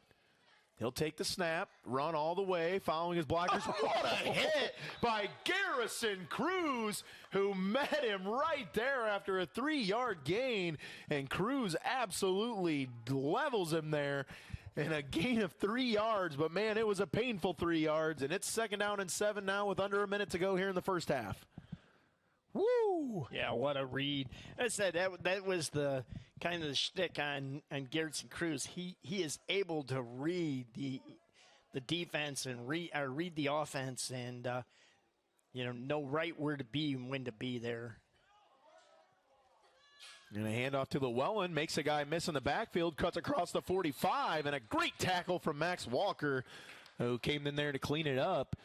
He'll take the snap, run all the way, following his blockers. What a hit by Garrison Cruz, who met him right there after a 3-yard gain. And Cruz absolutely levels him there in a gain of 3 yards. But, man, it was a painful 3 yards. And it's 2nd down and 7 now with under a minute to go here in the first half. Woo! Yeah, what a read. I said that was the kind of the shtick on Garrison Cruz. He is able to read the defense and read the offense and know right where to be and when to be there. And a handoff to Llewellyn, makes a guy miss in the backfield, cuts across the 45, and a great tackle from Max Walker, who came in there to clean it up.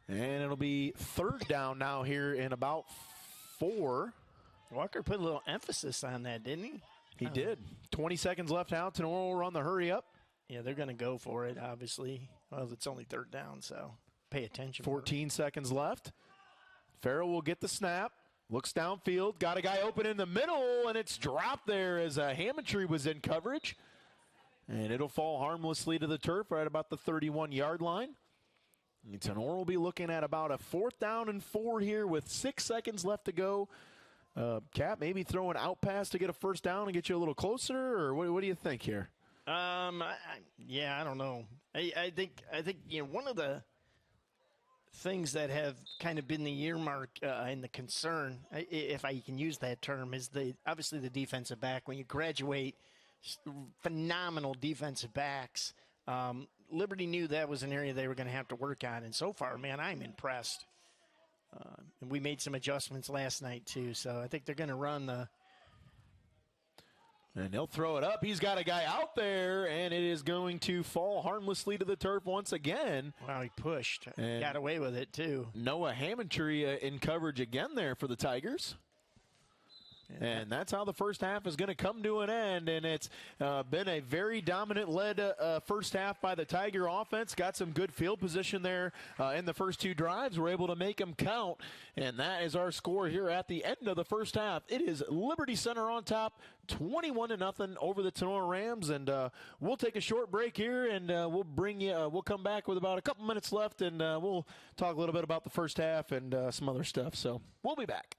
And it'll be 3rd down now here in about 4. Walker put a little emphasis on that, didn't he? He did. 20 seconds left now. Tinora will run the hurry up. Yeah, they're going to go for it, obviously. Well, it's only 3rd down, so pay attention. 14 seconds left. Farrell will get the snap. Looks downfield. Got a guy open in the middle, and it's dropped there as Hammontree was in coverage. And it'll fall harmlessly to the turf right about the 31-yard line. Tinora will be looking at about a 4th down and 4 here with 6 seconds left to go. Cap, maybe throw an out pass to get a 1st down and get you a little closer, or what do you think here? I don't know. I think one of the things that have kind of been the earmark and the concern, if I can use that term, is obviously the defensive back. When you graduate phenomenal defensive backs, Liberty knew that was an area they were going to have to work on, and so far, man, I'm impressed. And we made some adjustments last night, too, so I think they're going to run the... And he'll throw it up. He's got a guy out there, and it is going to fall harmlessly to the turf once again. Wow, he pushed. And got away with it, too. Noah Hammontree in coverage again there for the Tigers. And that's how the first half is going to come to an end. And it's been a very dominant-led first half by the Tiger offense. Got some good field position there in the first 2 drives. We're able to make them count. And that is our score here at the end of the first half. It is Liberty Center on top, 21-0 over the Tinora Rams. And we'll take a short break here, and we'll come back with about a couple minutes left, and we'll talk a little bit about the first half and some other stuff. So we'll be back.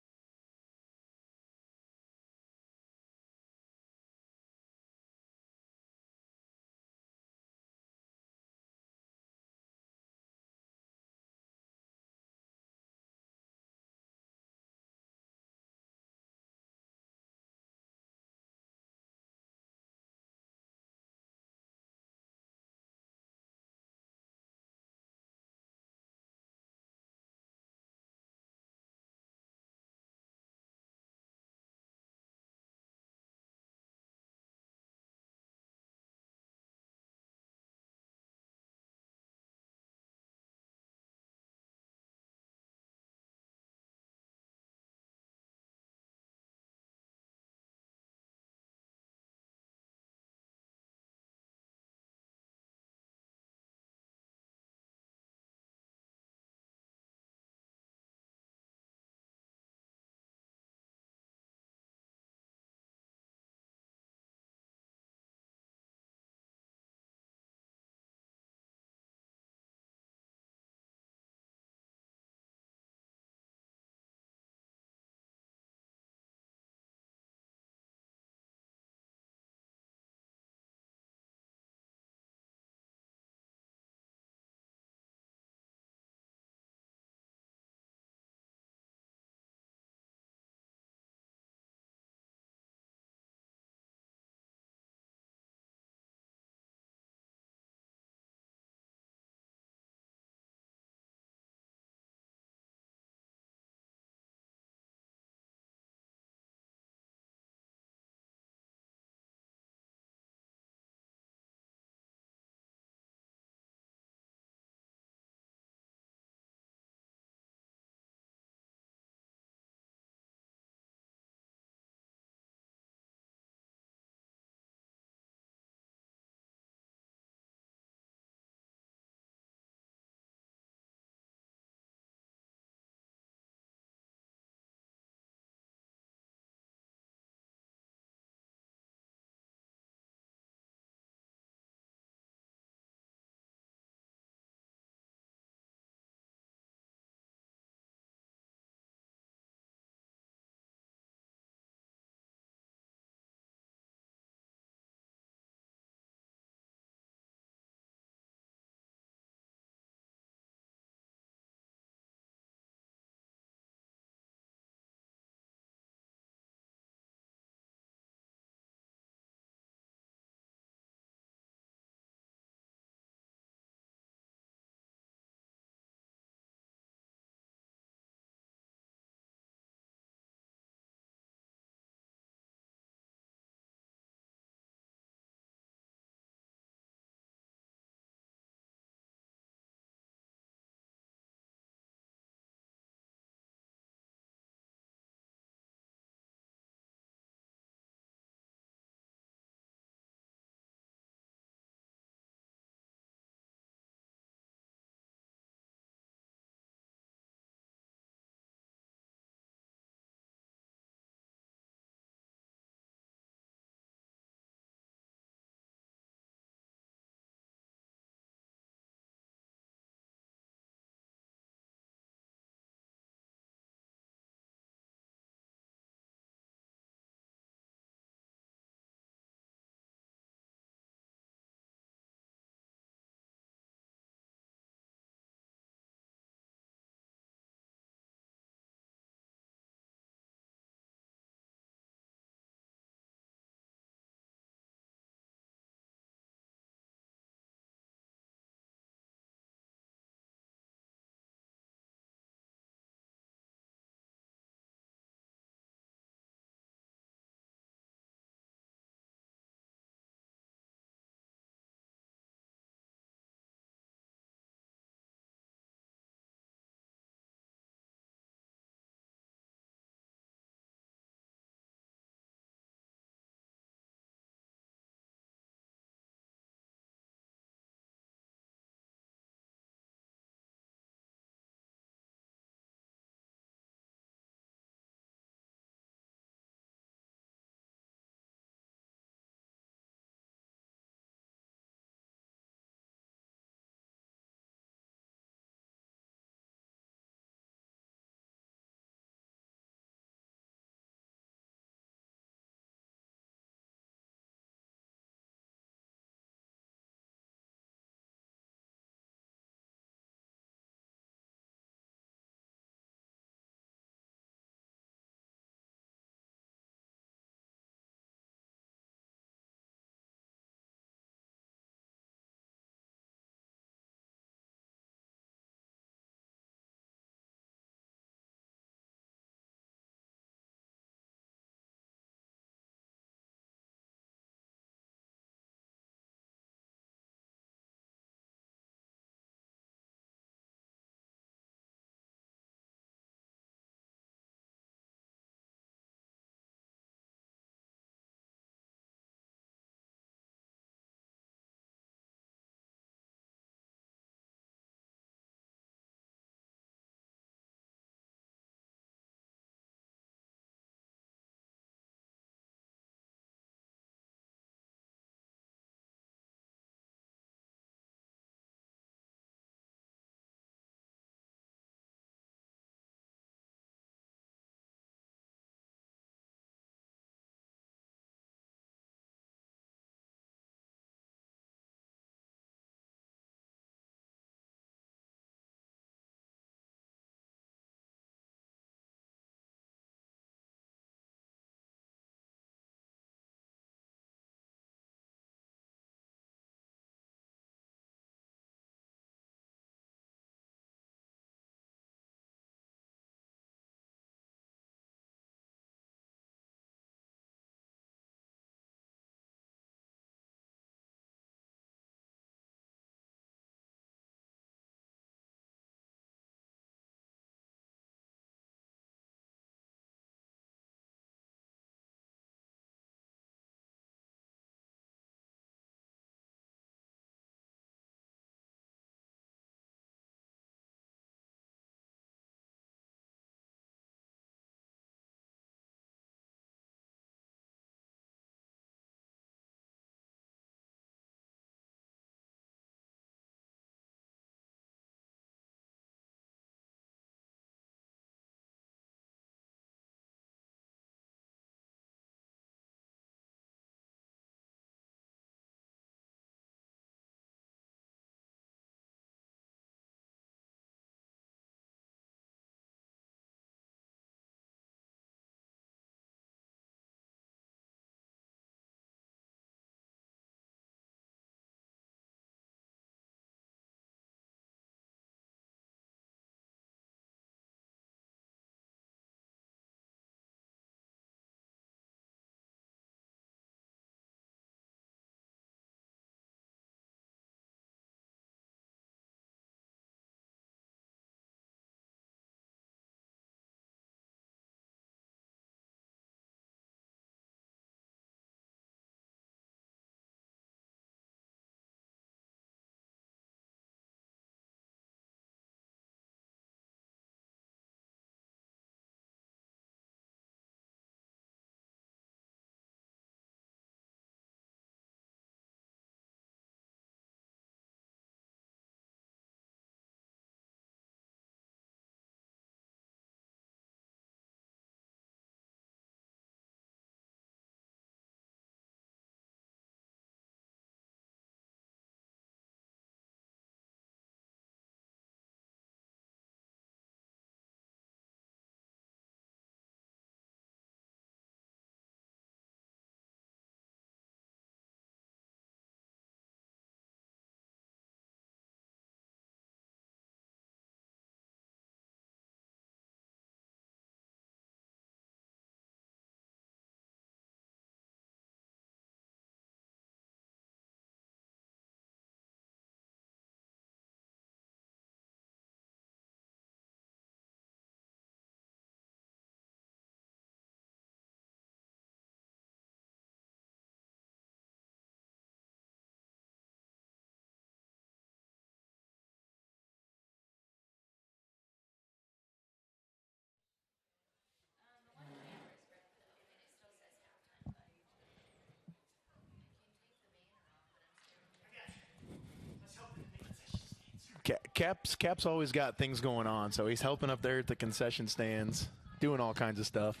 Cap's always got things going on, so he's helping up there at the concession stands, doing all kinds of stuff.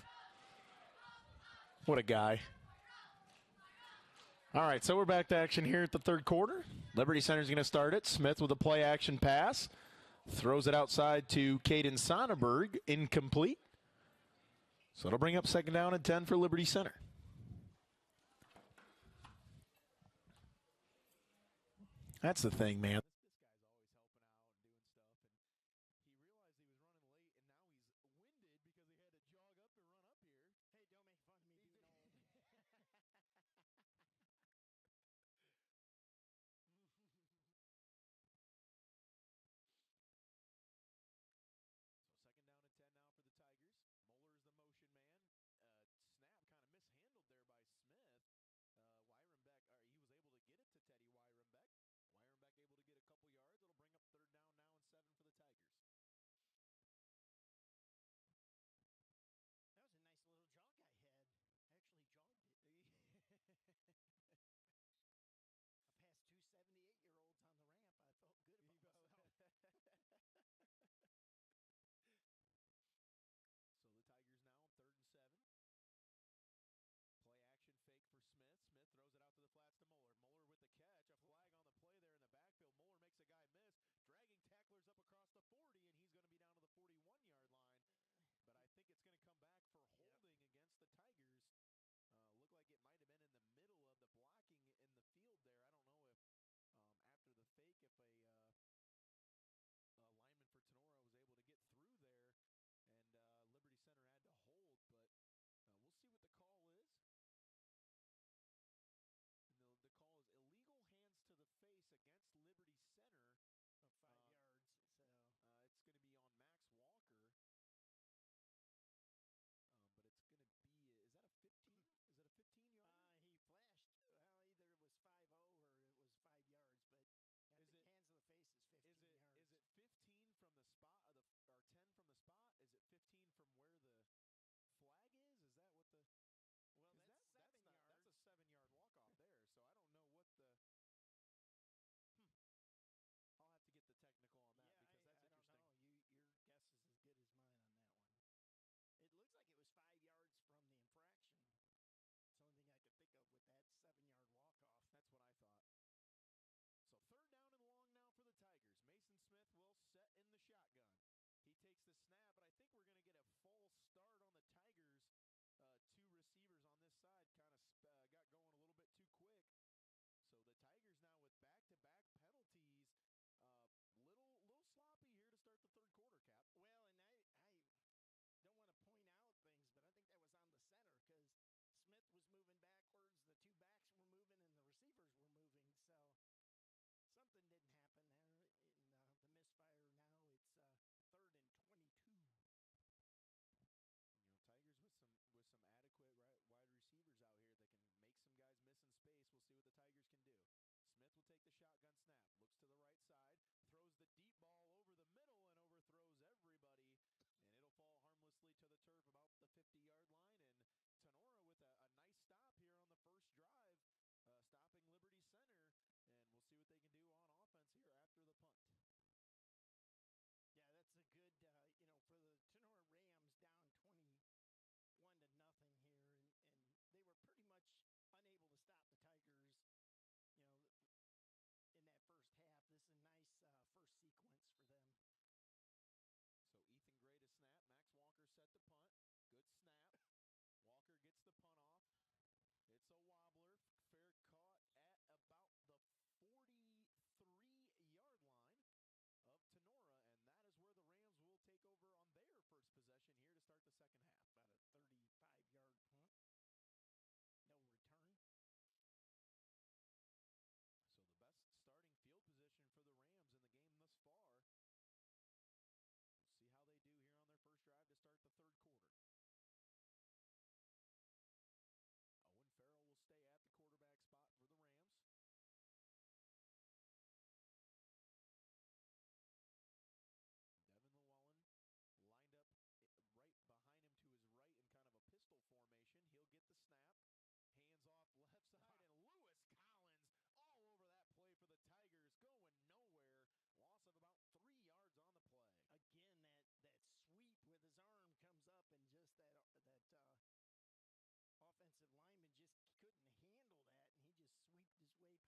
What a guy. All right, so we're back to action here at the third quarter. Liberty Center's going to start it. Smith with a play-action pass. Throws it outside to Caden Sonnenberg. Incomplete. So it'll bring up second down and 10 for Liberty Center. That's the thing, man.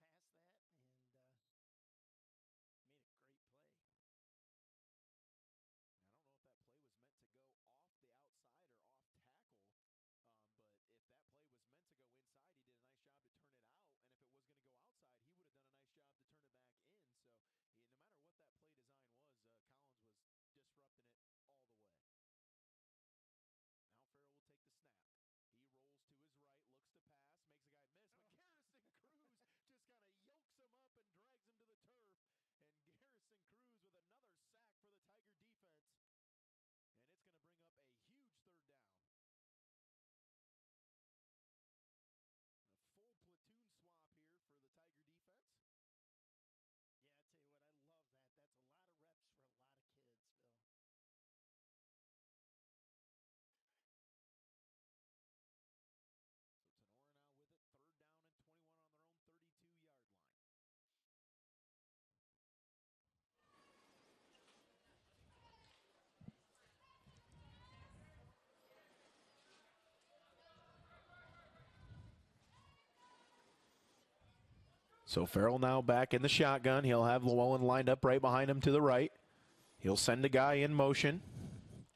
past that and made a great play. I don't know if that play was meant to go off the outside or off tackle, but if that play was meant to go inside, he did a nice job to turn it out. And if it was going to go outside, he would have done a nice job to turn it back in. So no matter what that play design was, Collins was disrupting it all the way. Now Farrell will take the snap. He rolls to his right, looks to pass, makes a guy miss, but Garrison Cruz just kind of yokes him up and drags him to the turf. And Garrison Cruz with another sack for the Tiger defense. And it's going to bring up a huge third down. A full platoon swap here for the Tiger defense. Yeah, I tell you what, I love that. That's a lot of reps for a lot of kids, Phil. So Tinora now with it, third down and 21 on their own 32-yard line. So Farrell now back in the shotgun. He'll have Llewellyn lined up right behind him to the right. He'll send a guy in motion.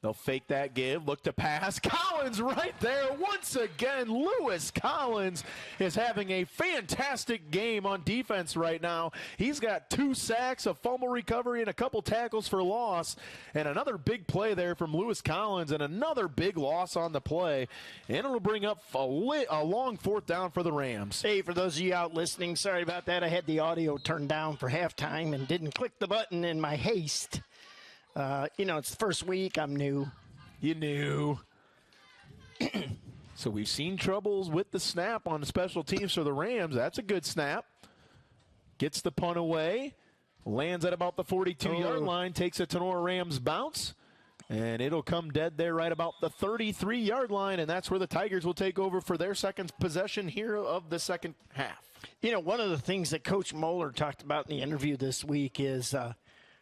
They'll fake that give, look to pass. Collins right there once again. Lewis Collins is having a fantastic game on defense right now. He's got 2 sacks, a fumble recovery, and a couple tackles for loss. And another big play there from Lewis Collins and another big loss on the play. And it'll bring up a long fourth down for the Rams. Hey, for those of you out listening, sorry about that. I had the audio turned down for halftime and didn't click the button in my haste. It's the first week. I'm new. You knew. So we've seen troubles with the snap on the special teams for the Rams. That's a good snap. Gets the punt away. Lands at about the 42-yard line. Takes a Tinora Rams bounce. And it'll come dead there right about the 33-yard line. And that's where the Tigers will take over for their second possession here of the second half. One of the things that Coach Moeller talked about in the interview this week is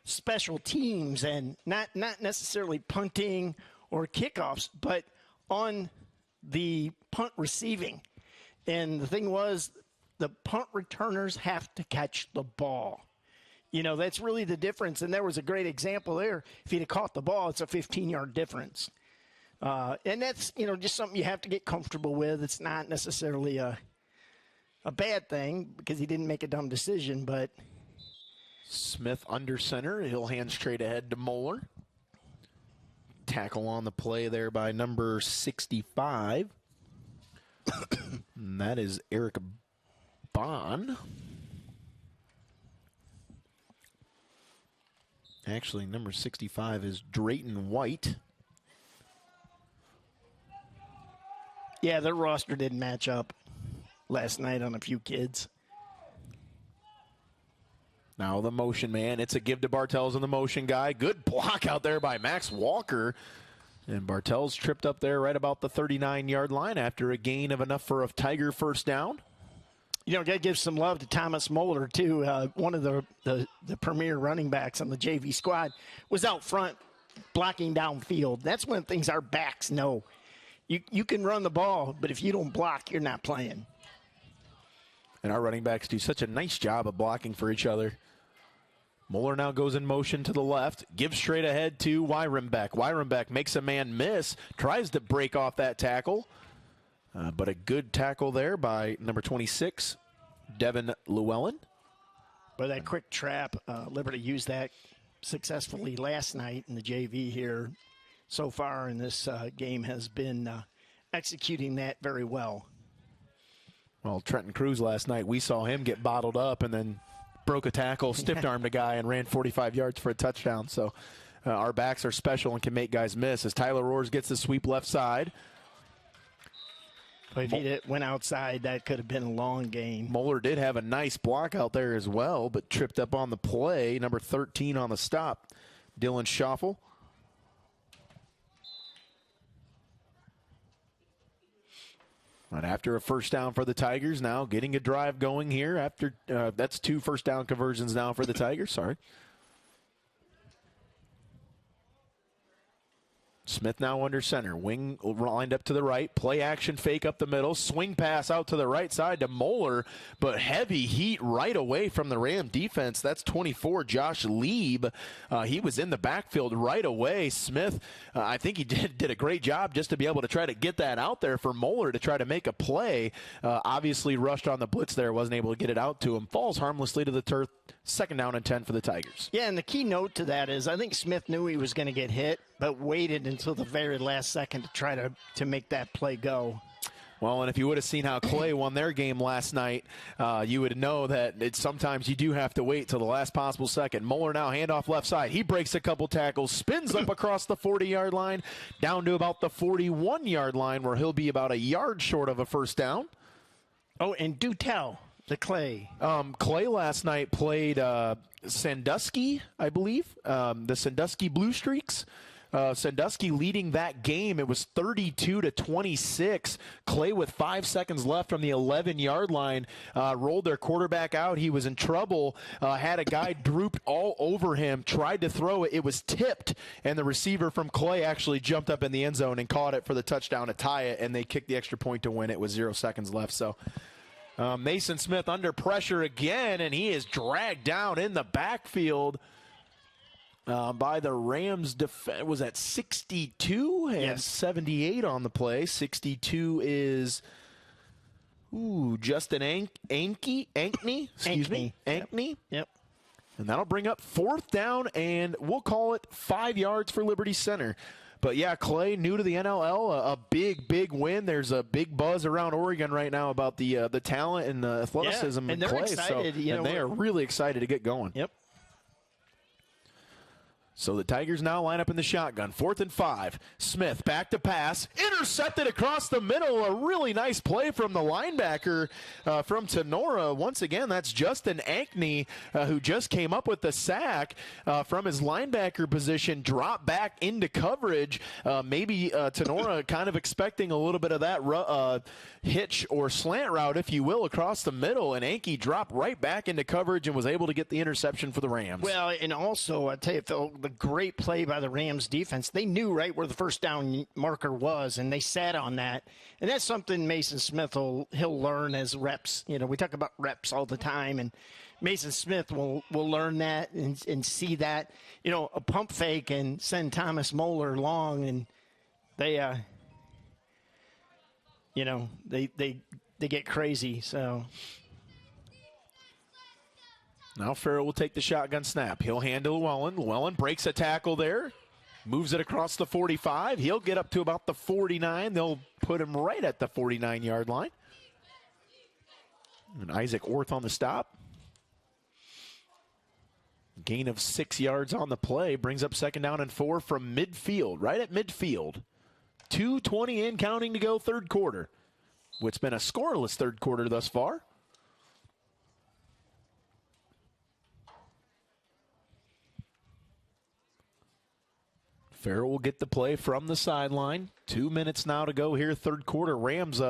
special teams, and not necessarily punting or kickoffs, but on the punt receiving. And the thing was, the punt returners have to catch the ball. That's really the difference. And there was a great example there. If he'd have caught the ball, it's a 15-yard difference. And that's, just something you have to get comfortable with. It's not necessarily a bad thing because he didn't make a dumb decision, but Smith under center. He'll hand straight ahead to Moeller. Tackle on the play there by number 65. And that is Eric Bond. Actually, number 65 is Drayton White. Yeah, their roster didn't match up last night on a few kids. Now the motion man. It's a give to Bartels in the motion guy. Good block out there by Max Walker. And Bartels tripped up there right about the 39-yard line after a gain of enough for a Tiger first down. Got to give some love to Thomas Moeller, too. One of the premier running backs on the JV squad was out front blocking downfield. That's one of the things our backs know. You can run the ball, but if you don't block, you're not playing. And our running backs do such a nice job of blocking for each other. Moeller now goes in motion to the left, gives straight ahead to Wyrenbeck. Wyrenbeck makes a man miss, tries to break off that tackle, but a good tackle there by number 26, Devin Llewellyn. But that quick trap, Liberty used that successfully last night in the JV here. So far in this game has been executing that very well. Well, Trenton Cruz last night, we saw him get bottled up and then broke a tackle, stiff-armed a guy, and ran 45 yards for a touchdown. So our backs are special and can make guys miss as Tyler Roars gets the sweep left side. But if he went outside, that could have been a long game. Moeller did have a nice block out there as well, but tripped up on the play. Number 13 on the stop, Dylan Schoffel. But after a first down for the Tigers, now getting a drive going here. After that's 2 first down conversions now for the Tigers. Sorry. Smith now under center. Wing lined up to the right. Play action fake up the middle. Swing pass out to the right side to Moeller. But heavy heat right away from the Ram defense. That's 24, Josh Lieb. He was in the backfield right away. Smith, I think he did a great job just to be able to try to get that out there for Moeller to try to make a play. Obviously rushed on the blitz there. Wasn't able to get it out to him. Falls harmlessly to the turf. 2nd down and 10 for the Tigers. Yeah, and the key note to that is I think Smith knew he was going to get hit, but waited until the very last second to try to make that play go. Well, and if you would have seen how Clay won their game last night, you would know that sometimes you do have to wait till the last possible second. Moeller now handoff left side. He breaks a couple tackles, spins up across the 40-yard line, down to about the 41-yard line where he'll be about a yard short of a 1st down. Oh, and do tell. The Clay. Clay last night played Sandusky, I believe, the Sandusky Blue Streaks. Sandusky leading that game. It was 32-26. Clay with 5 seconds left from the 11-yard line rolled their quarterback out. He was in trouble, had a guy drooped all over him, tried to throw it. It was tipped, and the receiver from Clay actually jumped up in the end zone and caught it for the touchdown to tie it, and they kicked the extra point to win it with 0 seconds left. So Mason Smith under pressure again, and he is dragged down in the backfield by the Rams. Was that 62 and yes. 78 on the play. 62 is Justin Ankney. Excuse me. Ankney. Yep. And that'll bring up 4th down, and we'll call it 5 yards for Liberty Center. But, yeah, Clay, new to the NLL, a big, big win. There's a big buzz around Oregon right now about the talent and the athleticism and in Clay. Excited, and they are really excited to get going. Yep. So the Tigers now line up in the shotgun. 4th and 5. Smith back to pass. Intercepted across the middle. A really nice play from the linebacker from Tinora. Tinora. Again, that's Justin Ankney, who just came up with the sack from his linebacker position. Dropped back into coverage. Maybe Tinora kind of expecting a little bit of that hitch or slant route, if you will, across the middle. And Ankney dropped right back into coverage and was able to get the interception for the Rams. Well, and also, I tell you, Phil, the great play by the Rams defense. They knew right where the 1st down marker was, and they sat on that. And that's something Mason Smith he'll learn as reps. You know, we talk about reps all the time, and Mason Smith will learn that and see that. You know, a pump fake and send Thomas Moeller long, and they, they get crazy. So. Now Farrell will take the shotgun snap. He'll hand to Llewellyn. Llewellyn breaks a tackle there. Moves it across the 45. He'll get up to about the 49. They'll put him right at the 49-yard line. And Isaac Orth on the stop. Gain of 6 yards on the play. Brings up 2nd down and 4 from midfield. Right at midfield. 2:20 in, counting to go, 3rd quarter. It's been a scoreless 3rd quarter thus far. Farrell will get the play from the sideline. 2 minutes now to go here, 3rd quarter. Rams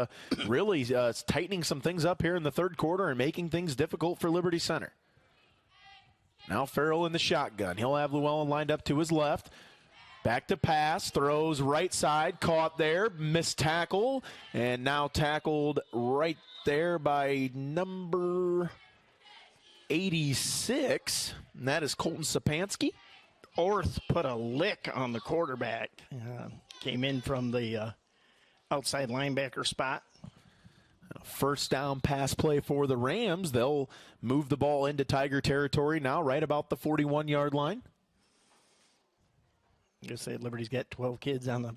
really tightening some things up here in the 3rd quarter and making things difficult for Liberty Center. Now Farrell in the shotgun. He'll have Llewellyn lined up to his left. Back to pass, throws right side, caught there, missed tackle, and now tackled right there by number 86, and that is Colton Sapansky. Orth put a lick on the quarterback. Came in from the outside linebacker spot. 1st down pass play for the Rams. They'll move the ball into Tiger territory now, right about the 41-yard line. I guess Liberty's got 12 kids on the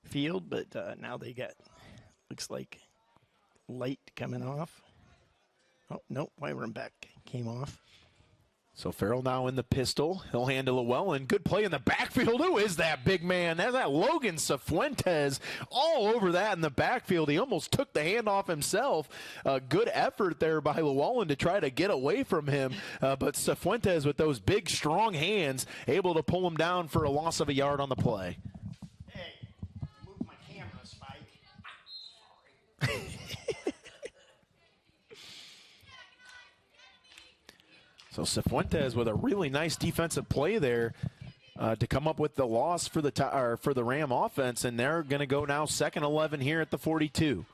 field, but now they got, looks like, light coming off. Oh, no, Wyvern back came off. So Farrell now in the pistol. He'll hand to Llewellyn. Good play in the backfield. Who is that big man? That's that Logan Cifuentes all over that in the backfield. He almost took the handoff himself. Good effort there by Llewellyn to try to get away from him. But Cifuentes with those big, strong hands, able to pull him down for a loss of a yard on the play. Hey, move my camera, Spike. Sorry. So Cifuentes with a really nice defensive play there. to come up with the loss for the Ram offense, and they're going to go now 2nd 11 here at the 42.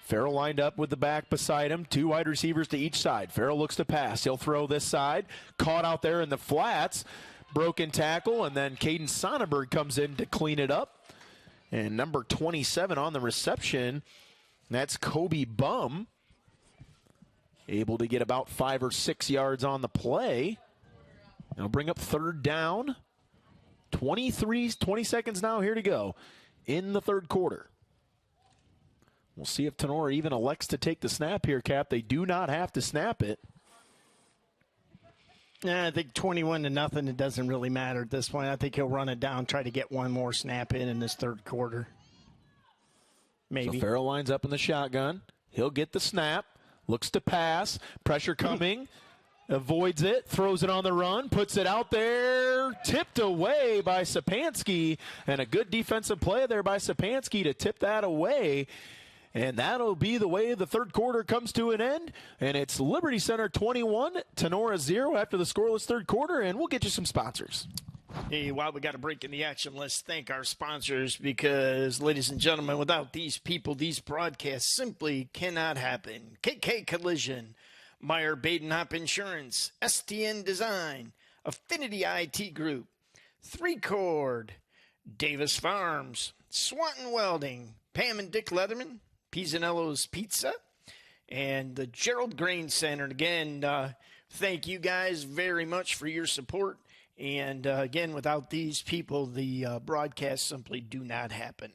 Farrell lined up with the back beside him, 2 wide receivers to each side. Farrell looks to pass. He'll throw this side. Caught out there in the flats. Broken tackle, and then Caden Sonnenberg comes in to clean it up. And number 27 on the reception, that's Kobe Bum. Able to get about 5 or 6 yards on the play. It'll bring up 3rd down. 20 seconds now here to go in the 3rd quarter. We'll see if Tinora even elects to take the snap here, Cap. They do not have to snap it. I think 21-0, it doesn't really matter at this point. I think he'll run it down, try to get one more snap in this 3rd quarter. Maybe. So Farrell lines up in the shotgun. He'll get the snap. Looks to pass. Pressure coming. Avoids it. Throws it on the run. Puts it out there. Tipped away by Sapansky. And a good defensive play there by Sapansky to tip that away. And that'll be the way the 3rd quarter comes to an end. And it's Liberty Center 21, Tinora 0 after the scoreless 3rd quarter. And we'll get you some sponsors. Hey, while we got a break in the action, let's thank our sponsors because, ladies and gentlemen, without these people, these broadcasts simply cannot happen. KK Collision, Meyer Badenhop Insurance, STN Design, Affinity IT Group, 3Chord, Davis Farms, Swanton Welding, Pam and Dick Leatherman, Pisanello's Pizza, and the Gerald Grain Center. And again, thank you guys very much for your support. And again, without these people, the broadcasts simply do not happen.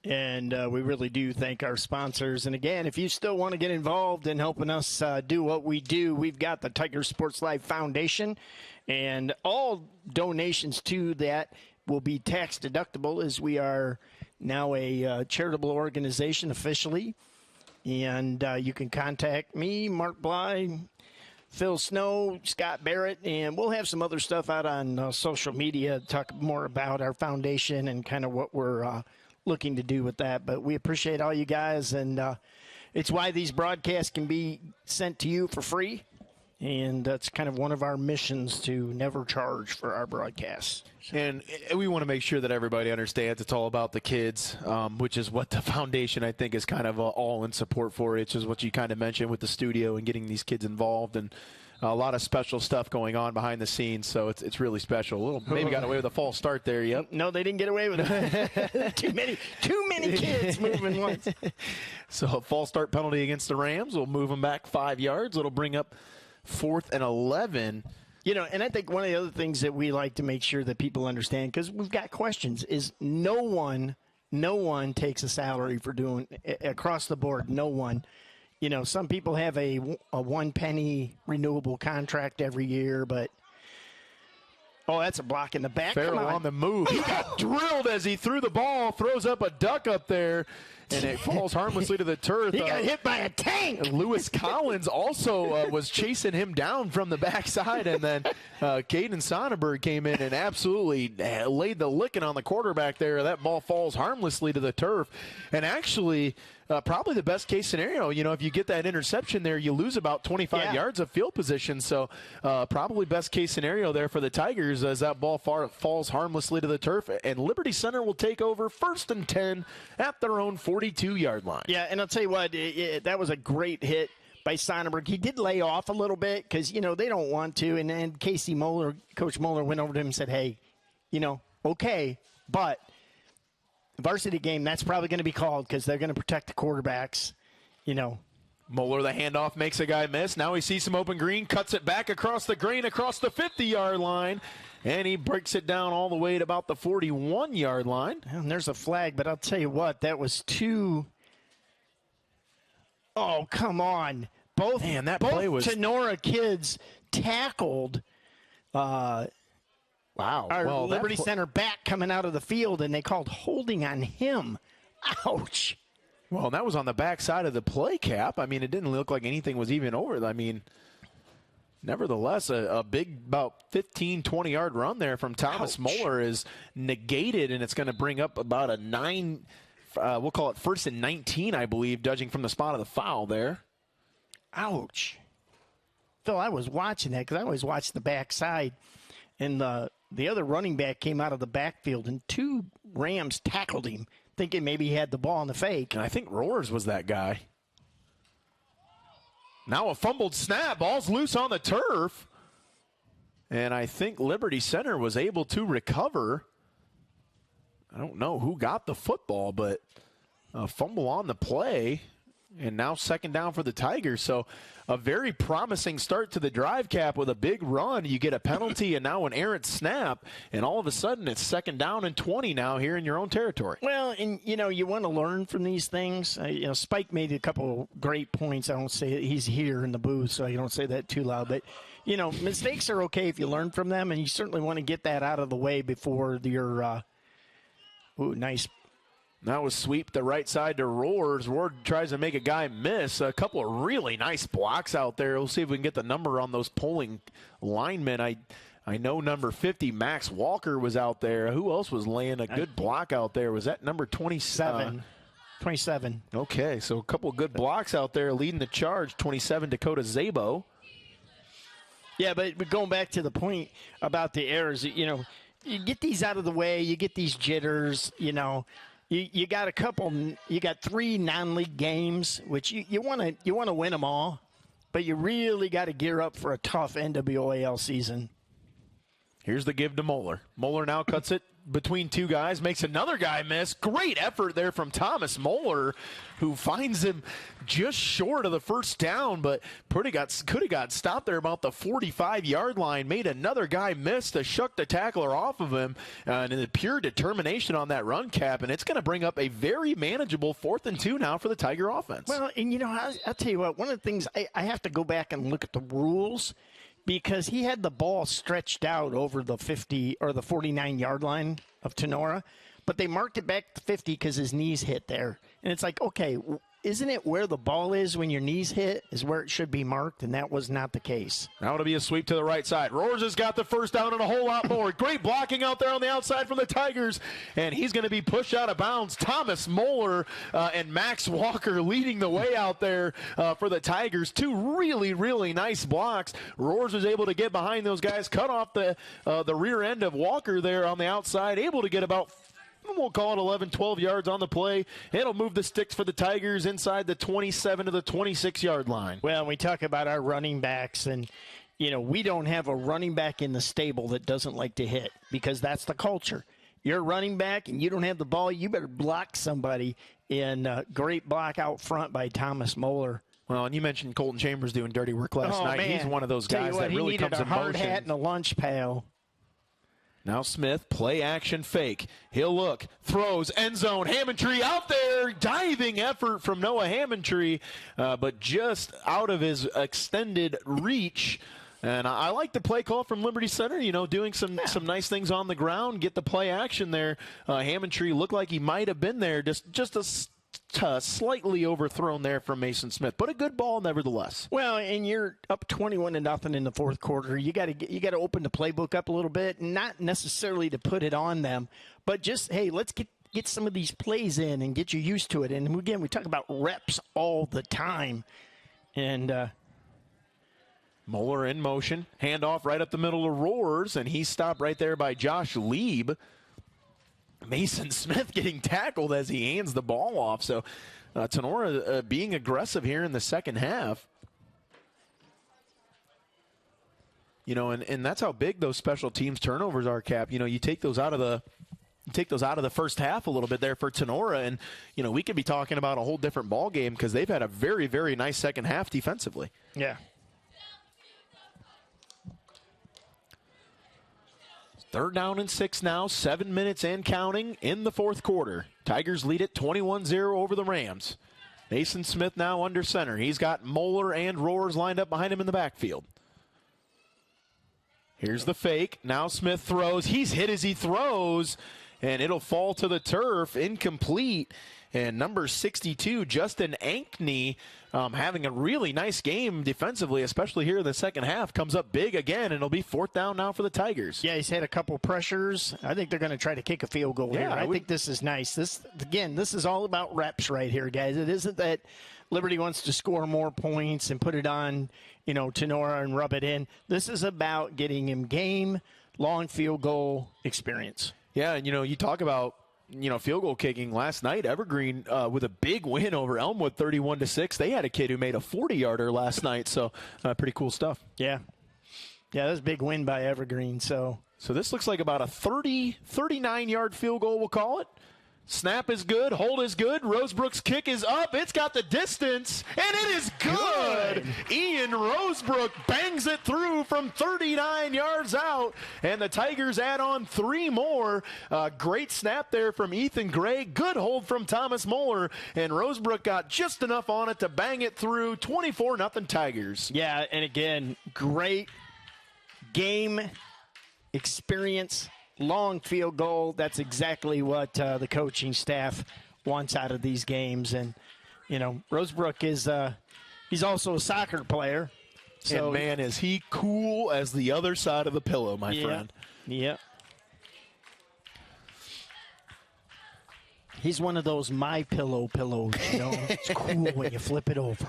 And we really do thank our sponsors. And again, if you still want to get involved in helping us do what we do, we've got the Tiger Sports Life Foundation. And all donations to that will be tax deductible as we are now a charitable organization officially. And you can contact me, Mark Bly, Phil Snow, Scott Barrett, and we'll have some other stuff out on social media to talk more about our foundation and kind of what we're looking to do with that. But we appreciate all you guys, and it's why these broadcasts can be sent to you for free. And that's kind of one of our missions, to never charge for our broadcasts. And we want to make sure that everybody understands it's all about the kids, which is what the foundation, I think, is kind of all in support for. It's just what you kind of mentioned with the studio and getting these kids involved, and a lot of special stuff going on behind the scenes. So it's really special. Maybe got away with a false start there. Yep. No, they didn't get away with it. too many kids moving once. So a false start penalty against the Rams will move them back 5 yards. It'll bring up 4th and 11. You know, and I think one of the other things that we like to make sure that people understand, because we've got questions, is no one takes a salary for doing across the board. No one. You know, some people have a 1 penny renewable contract every year, but that's a block in the back. Farrell on the move. He got drilled as he threw the ball, throws up a duck up there, and it falls harmlessly to the turf. He got hit by a tank. Lewis Collins also was chasing him down from the backside, and then Caden Sonnenberg came in and absolutely laid the licking on the quarterback there. That ball falls harmlessly to the turf. And actually, probably the best case scenario, you know, if you get that interception there, you lose about 25 yards of field position. So probably best case scenario there for the Tigers as that ball falls harmlessly to the turf. And Liberty Center will take over 1st and 10 at their own 42-yard line. Yeah, and I'll tell you what, that was a great hit by Sonnenberg. He did lay off a little bit because, you know, they don't want to. And then Casey Moeller, Coach Moeller, went over to him and said, hey, you know, okay, but varsity game, that's probably going to be called because they're going to protect the quarterbacks, you know. Moeller, the handoff, makes a guy miss. Now he sees some open green, cuts it back across the green, across the 50-yard line, and he breaks it down all the way to about the 41-yard line. And there's a flag, but I'll tell you what, that was too – oh, come on. Both Tinora kids tackled our Liberty Center back coming out of the field, and they called holding on him. Ouch. Well, that was on the backside of the play, Cap. I mean, it didn't look like anything was even over. I mean, nevertheless, a big about 15, 20-yard run there from Thomas Moeller is negated, and it's going to bring up about a 9, we'll call it 1st and 19, I believe, judging from the spot of the foul there. Ouch. Phil, I was watching that because I always watch the backside. and the other running back came out of the backfield, and 2 Rams tackled him, thinking maybe he had the ball on the fake. And I think Roars was that guy. Now a fumbled snap. Ball's loose on the turf. And I think Liberty Center was able to recover. I don't know who got the football, but a fumble on the play. And now second down for the Tigers. So a very promising start to the drive, Cap, with a big run. You get a penalty and now an errant snap. And all of a sudden it's second down and 20 now here in your own territory. Well, and, you want to learn from these things. Spike made a couple great points. I don't say he's here in the booth, so I don't say that too loud. But, mistakes are okay if you learn from them. And you certainly want to get that out of the way before your nice. That was sweep the right side to Roars. Ward tries to make a guy miss. A couple of really nice blocks out there. We'll see if we can get the number on those pulling linemen. I know number 50, Max Walker, was out there. Who else was laying a good block out there? Was that number 27? 27. Okay, so a couple of good blocks out there leading the charge. 27, Dakota Zabo. Yeah, but going back to the point about the errors, you get these out of the way. You get these jitters, You got 3 non-league games, which you want to win them all, but you really got to gear up for a tough NWAL season. Here's the give to Moeller. Moeller now cuts it between 2 guys, makes another guy miss. Great effort there from Thomas Moeller, who finds him just short of the first down, but could have got stopped there about the 45-yard line. Made another guy miss to shuck the tackler off of him, and the pure determination on that run, Cap, and it's going to bring up a very manageable 4th and 2 now for the Tiger offense. Well, and I'll tell you what, one of the things I have to go back and look at the rules, because he had the ball stretched out over the 50 or the 49-yard line of Tinora, but they marked it back to 50 because his knees hit there. And it's like, okay, isn't it where the ball is when your knees hit is where it should be marked? And that was not the case. Now it'll be a sweep to the right side. Roars has got the first down and a whole lot more. Great blocking out there on the outside from the Tigers, and he's going to be pushed out of bounds. Thomas Moeller and Max Walker leading the way out there for the Tigers. 2 really, really nice blocks. Roars was able to get behind those guys, cut off the rear end of Walker there on the outside, able to get about, we'll call it 11, 12 yards on the play. It'll move the sticks for the Tigers inside the 27 to the 26-yard line. Well, we talk about our running backs, and, we don't have a running back in the stable that doesn't like to hit, because that's the culture. You're a running back and you don't have the ball, you better block somebody. In great block out front by Thomas Moeller. Well, and you mentioned Colton Chambers doing dirty work last night. Man. He's one of those guys that really comes in motion. He needed a hard hat and a lunch pail. Now Smith, play action fake. He'll look, throws, end zone. Hammondtree out there. Diving effort from Noah Hammondtree, but just out of his extended reach. And I like the play call from Liberty Center, doing some nice things on the ground, get the play action there. Hammondtree looked like he might have been there, just a slightly overthrown there from Mason Smith, but a good ball nevertheless. Well, and you're up 21-0 in the fourth quarter. You got to open the playbook up a little bit, not necessarily to put it on them, but just, hey, let's get some of these plays in and get you used to it. And again, we talk about reps all the time. And Moeller in motion, handoff right up the middle of Roars, and he's stopped right there by Josh Lieb. Mason Smith getting tackled as he hands the ball off. So Tinora being aggressive here in the second half. And that's how big those special teams turnovers are, Cap. You take those out of the first half a little bit there for Tinora, and we could be talking about a whole different ball game because they've had a very, very nice second half defensively. Yeah. Third down and 6 now, 7 minutes and counting in the fourth quarter. Tigers lead it 21-0 over the Rams. Mason Smith now under center. He's got Moeller and Roars lined up behind him in the backfield. Here's the fake. Now Smith throws. He's hit as he throws, and it'll fall to the turf, incomplete. And number 62, Justin Ankney, having a really nice game defensively, especially here in the second half, comes up big again, and it'll be fourth down now for the Tigers. Yeah, he's had a couple pressures. I think they're going to try to kick a field goal here. I think this is nice. This is all about reps right here, guys. It isn't that Liberty wants to score more points and put it on, Tinora and rub it in. This is about getting him game, long field goal experience. Yeah, and, you talk about, field goal kicking last night. Evergreen with a big win over Elmwood, 31-6. They had a kid who made a 40-yarder last night, so pretty cool stuff. Yeah. Yeah, that was a big win by Evergreen. So this looks like about a 39-yard field goal, we'll call it. Snap is good. Hold is good. Rosebrook's kick is up. It's got the distance, and it is good. Ian Rosebrook bangs it through from 39 yards out, and the Tigers add on 3 more. Great snap there from Ethan Gray. Good hold from Thomas Moeller, and Rosebrook got just enough on it to bang it through. 24-0 Tigers. Yeah, and again, great game experience. Long field goal. That's exactly what the coaching staff wants out of these games. And, Rosebrook is he's also a soccer player. So, and, man, is he cool as the other side of the pillow, my friend. Yeah. He's one of those My Pillow pillows, It's cool when you flip it over.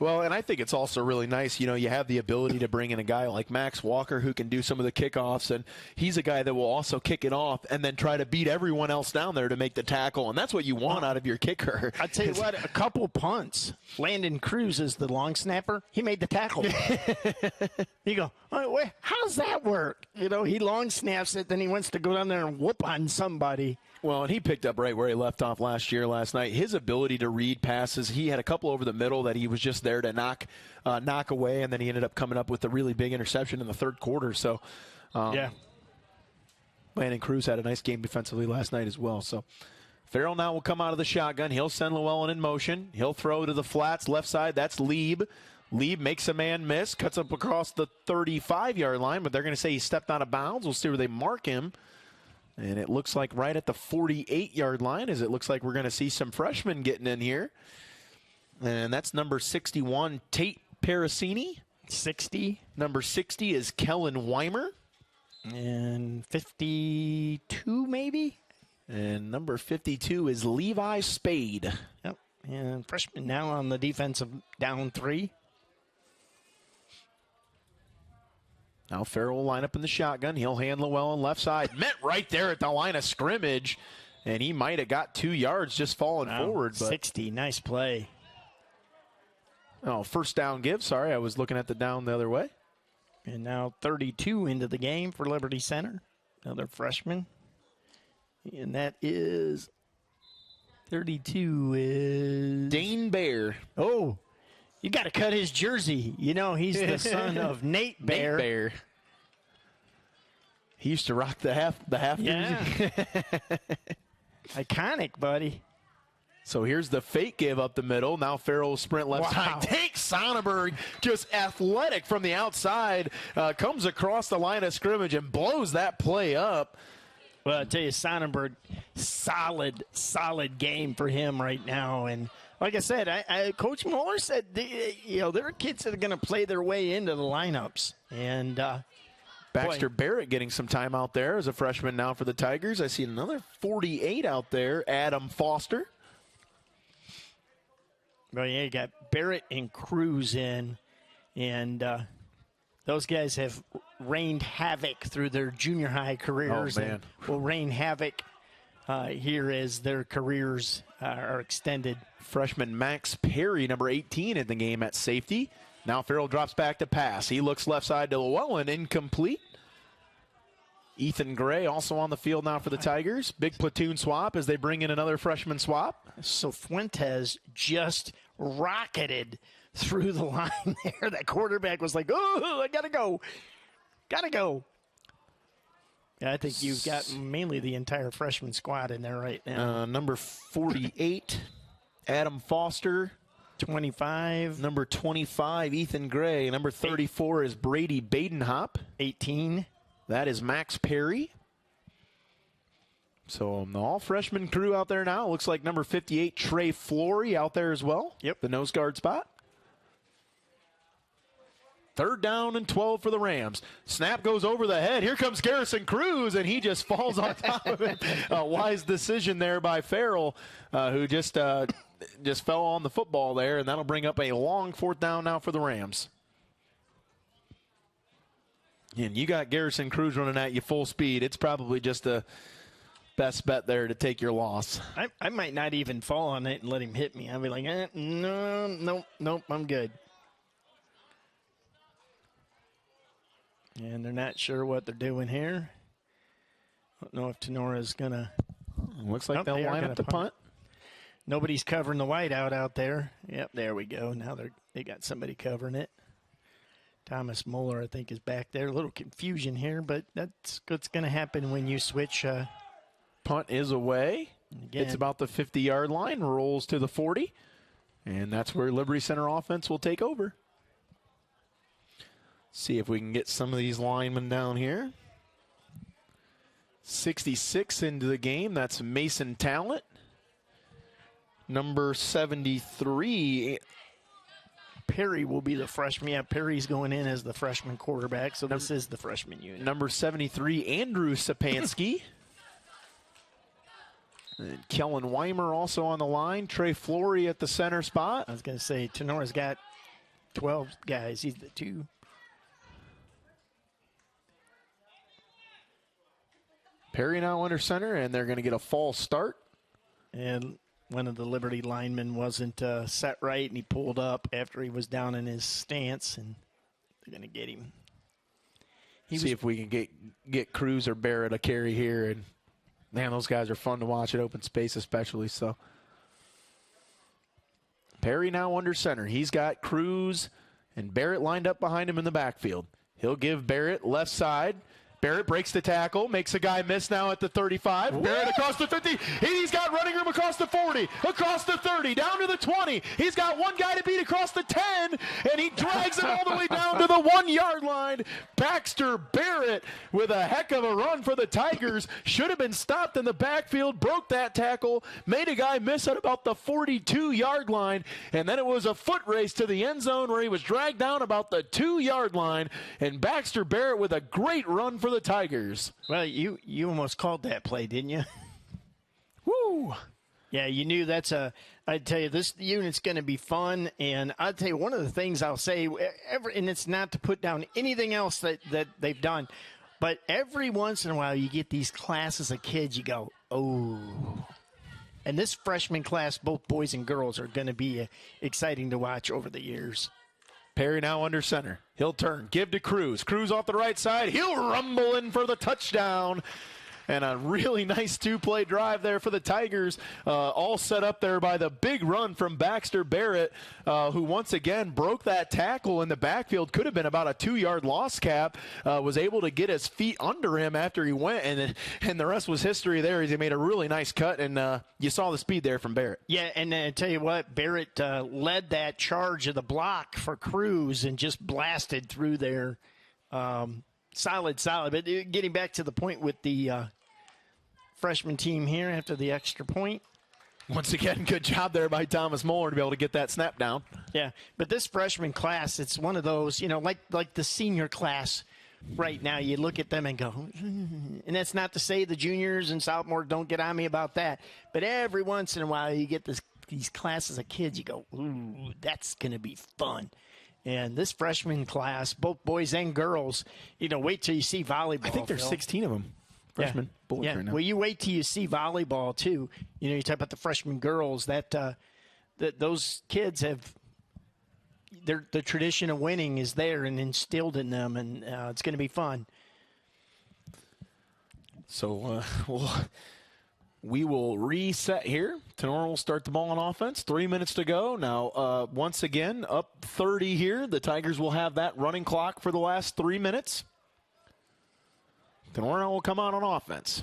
Well, and I think it's also really nice, you have the ability to bring in a guy like Max Walker who can do some of the kickoffs, and he's a guy that will also kick it off and then try to beat everyone else down there to make the tackle, and that's what you want out of your kicker. I tell you what, a couple punts. Landon Cruz is the long snapper. He made the tackle. You go, oh, wait, how's that work? He long snaps it, then he wants to go down there and whoop on somebody. Well, and he picked up right where he left off last night. His ability to read passes, he had a couple over the middle that he was just there to knock away, and then he ended up coming up with a really big interception in the third quarter. So, yeah. Landon Cruz had a nice game defensively last night as well. So, Farrell now will come out of the shotgun. He'll send Llewellyn in motion. He'll throw to the flats, left side. That's Lieb. Lieb makes a man miss, cuts up across the 35-yard line, but they're going to say he stepped out of bounds. We'll see where they mark him. And it looks like right at the 48-yard line, as it looks like we're going to see some freshmen getting in here. And that's number 61, Tate Parasini. 60. Number 60 is Kellen Weimer. And 52, maybe? And number 52 is Levi Spade. Yep. And freshman now on the defensive down 3. Now Farrell will line up in the shotgun. He'll hand Llewellyn left side. Met right there at the line of scrimmage. And he might have got 2 yards just falling forward. But 60, nice play. Oh, first down give. Sorry, I was looking at the down the other way. And now 32 into the game for Liberty Center. Another freshman. And that is 32 is Dane Bear. Oh, you got to cut his jersey. He's the son of Nate Bear. Nate Bear. He used to rock the half Yeah. jersey. Iconic, buddy. So here's the fake give up the middle. Now Farrell will sprint left Wow. side. Takes Sonnenberg, just athletic from the outside, comes across the line of scrimmage and blows that play up. Well, I tell you, Sonnenberg, solid game for him right now. And like I said, Coach Moeller said, there are kids that are going to play their way into the lineups. And Baxter Barrett getting some time out there as a freshman now for the Tigers. I see another 48 out there, Adam Foster. Well, yeah, you got Barrett and Cruz in, and those guys have rained havoc through their junior high careers. Oh, man. And will rain havoc here as their careers are extended. Freshman Max Perry, number 18 in the game at safety. Now Farrell drops back to pass. He looks left side to Llewellyn, incomplete. Ethan Gray also on the field now for the Tigers. Big platoon swap as they bring in another freshman swap. So Fuentes just rocketed through the line there. That quarterback was like, oh, I got to go. Got to go. Yeah, I think you've got mainly the entire freshman squad in there right now. Number 48, Adam Foster. 25. Number 25, Ethan Gray. Number 34 is Brady Badenhop. 18. That is Max Perry. So the all-freshman crew out there now. Looks like number 58, Trey Flory, out there as well. Yep. The nose guard spot. Third down and 12 for the Rams. Snap goes over the head. Here comes Garrison Cruz, and he just falls on top of it. A wise decision there by Farrell, who just fell on the football there, and that'll bring up a long fourth down now for the Rams. And you got Garrison Cruz running at you full speed. It's probably just a best bet there to take your loss. I might not even fall on it and let him hit me. I'll be like, nope, I'm good. And they're not sure what they're doing here. Don't know if Tenora's going to. Looks like they'll line up to punt. Nobody's covering the whiteout out there. Yep, there we go. Now they got somebody covering it. Thomas Muller, I think, is back there. A little confusion here, but that's what's going to happen when you switch. Punt is away. Again. It's about the 50-yard line, rolls to the 40, and that's where Liberty Center offense will take over. See if we can get some of these linemen down here. 66 into the game. That's Mason Talent. Number 73. Perry will be the freshman. Yeah, Perry's going in as the freshman quarterback, so this is the freshman unit. Number 73, Andrew Sapansky. And Kellen Weimer also on the line. Trey Flory at the center spot. I was going to say, Tenora's got 12 guys. He's the 2. Perry now under center, and they're going to get a false start. And one of the Liberty linemen wasn't set right, and he pulled up after he was down in his stance, and they're going to get him. See if we can get Cruz or Barrett a carry here. And, man, those guys are fun to watch at open space especially. So Perry now under center. He's got Cruz and Barrett lined up behind him in the backfield. He'll give Barrett left side. Barrett breaks the tackle, makes a guy miss now at the 35. Woo! Barrett across the 50. He's got running room across the 40, across the 30, down to the 20. He's got one guy to beat across the 10, and he drags him all the way down to the 1-yard line. Baxter Barrett with a heck of a run for the Tigers. Should have been stopped in the backfield, broke that tackle, made a guy miss at about the 42-yard line, and then it was a foot race to the end zone where he was dragged down about the 2-yard line, and Baxter Barrett with a great run for the Tigers. Well, you almost called that play, didn't you? Woo! Yeah, you knew I'd tell you, this unit's going to be fun. And I'll tell you, one of the things I'll say, and it's not to put down anything else that they've done, but every once in a while you get these classes of kids, you go, oh. And this freshman class, both boys and girls, are going to be exciting to watch over the years. Perry now under center. He'll turn, give to Cruz. Cruz off the right side. He'll rumble in for the touchdown. And a really nice 2-play drive there for the Tigers, all set up there by the big run from Baxter Barrett, who once again broke that tackle in the backfield. Could have been about a 2-yard loss cap. Was able to get his feet under him after he went, and the rest was history there. He made a really nice cut, and you saw the speed there from Barrett. Yeah, and I tell you what, Barrett led that charge of the block for Cruz and just blasted through there. Solid. But getting back to the point with the freshman team here after the extra point. Once again, good job there by Thomas Muller to be able to get that snap down. Yeah, but this freshman class, it's one of those, like the senior class right now. You look at them and go, and that's not to say the juniors and sophomores don't get on me about that. But every once in a while you get these classes of kids, you go, ooh, that's going to be fun. And this freshman class, both boys and girls, wait till you see volleyball. I think there's 16 of them. Freshmen. Yeah. Right now. Well, you wait till you see volleyball, too. You talk about the freshman girls, that those kids have the tradition of winning is there and instilled in them, and it's going to be fun. So we will reset here. Tinora will start the ball on offense. 3 minutes to go. Now, once again, up 30 here. The Tigers will have that running clock for the last 3 minutes. Tinora will come out on offense.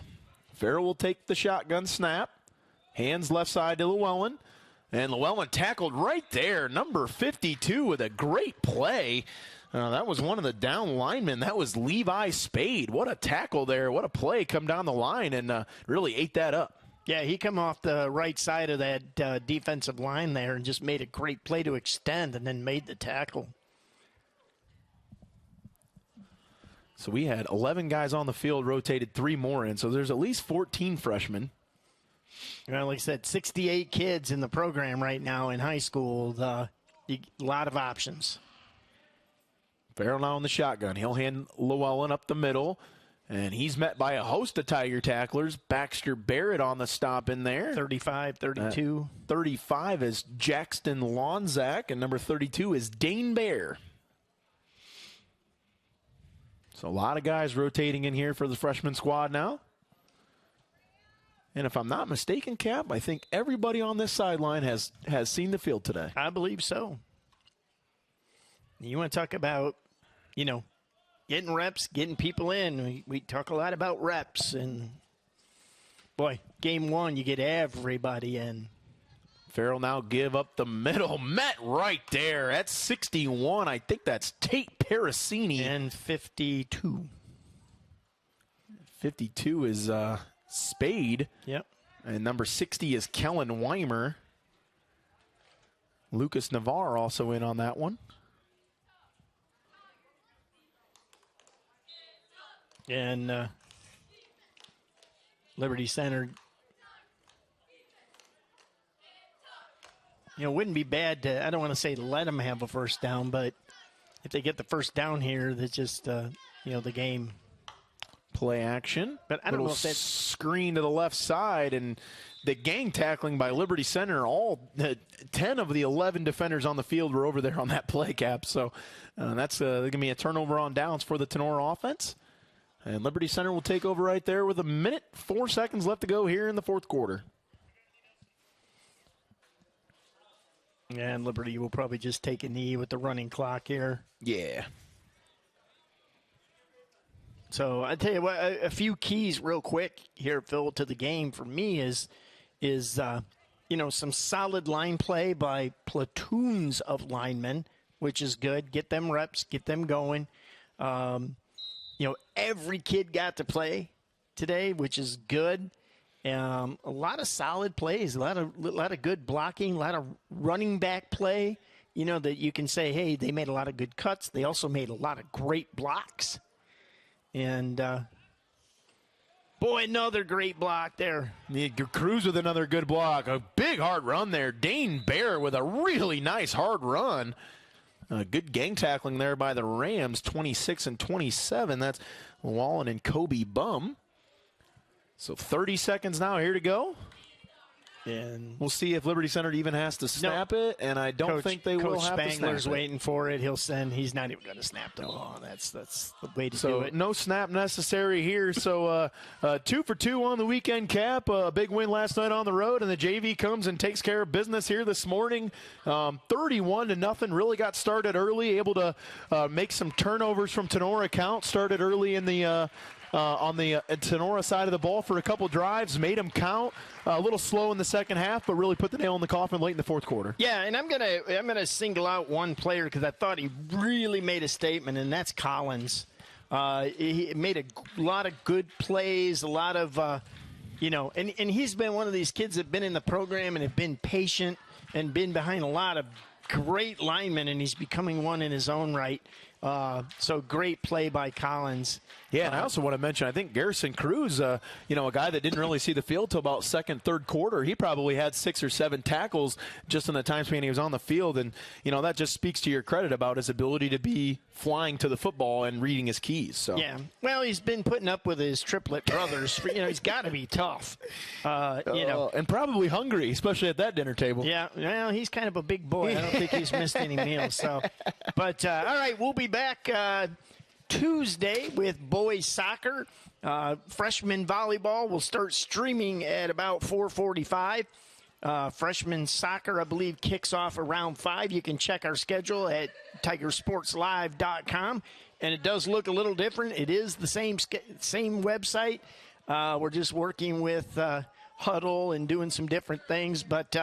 Farrell will take the shotgun snap. Hands left side to Llewellyn. And Llewellyn tackled right there. Number 52 with a great play. That was one of the down linemen. That was Levi Spade. What a tackle there. What a play come down the line and really ate that up. Yeah, he come off the right side of that defensive line there and just made a great play to extend and then made the tackle. So we had 11 guys on the field, rotated 3 more in. So there's at least 14 freshmen. Well, like I said, 68 kids in the program right now in high school. A lot of options. Farrell now in the shotgun. He'll hand Llewellyn up the middle, and he's met by a host of Tiger tacklers. Baxter Barrett on the stop in there. 35, 32. 35 is Jackson Lonzak, and number 32 is Dane Bear. So a lot of guys rotating in here for the freshman squad now. And if I'm not mistaken, Cap, I think everybody on this sideline has seen the field today. I believe so. You want to talk about, getting reps, getting people in. We talk a lot about reps. And, boy, game one, you get everybody in. Farrell now give up the middle. Met right there at 61. I think that's Tate Parasini. And 52. 52 is Spade. Yep. And number 60 is Kellen Weimer. Lucas Navarre also in on that one. And Liberty Center, it wouldn't be bad to, I don't want to say let them have a first down, but if they get the first down here, that's just, the game. Play action. But I don't know if that's screen to the left side, and the gang tackling by Liberty Center. All 10 of the 11 defenders on the field were over there on that play, Cap. So that's going to be a turnover on downs for the Tinora offense. And Liberty Center will take over right there with 1 minute, 4 seconds left to go here in the fourth quarter. And Liberty will probably just take a knee with the running clock here. Yeah. So I tell you what, a few keys real quick here, Phil, to the game for me is some solid line play by platoons of linemen, which is good. Get them reps, get them going. Every kid got to play today, which is good. A lot of solid plays, a lot of good blocking, a lot of running back play. That you can say, hey, they made a lot of good cuts. They also made a lot of great blocks. And, another great block there. Cruz with another good block. A big hard run there. Dane Bear with a really nice hard run. Good gang tackling there by the Rams, 26 and 27. That's Wallen and Kobe Bum. So 30 seconds now here to go. And we'll see if Liberty Center even has to snap it, and I don't think they will have to snap it. Coach Spangler's waiting for it. He's not even going to snap the ball. That's the way to do it. No snap necessary here. So 2 for 2 on the weekend, Cap. A big win last night on the road, and the JV comes and takes care of business here this morning. 31-0. Really got started early, able to make some turnovers from Tinora count. Started early in the on the Tinora side of the ball for a couple drives, made them count. A little slow in the second half, but really put the nail in the coffin late in the fourth quarter. Yeah, and I'm gonna single out one player because I thought he really made a statement, and that's Collins. He made a lot of good plays, a lot of, and he's been one of these kids that have been in the program and have been patient and been behind a lot of great linemen, and he's becoming one in his own right. So great play by Collins. Yeah, and I also want to mention, I think Garrison Cruz, a guy that didn't really see the field till about second, third quarter, he probably had 6 or 7 tackles just in the time span he was on the field. And, that just speaks to your credit about his ability to be flying to the football and reading his keys. So yeah, well, he's been putting up with his triplet brothers. He's got to be tough. And probably hungry, especially at that dinner table. Yeah, well, he's kind of a big boy. I don't think he's missed any meals. So, but all right, we'll be back Tuesday with boys soccer. Freshman volleyball will start streaming at about 4:45. Freshman soccer, I believe, kicks off around 5. You can check our schedule at tigersportslive.com, and it does look a little different. It is the same website. We're just working with Huddle and doing some different things, but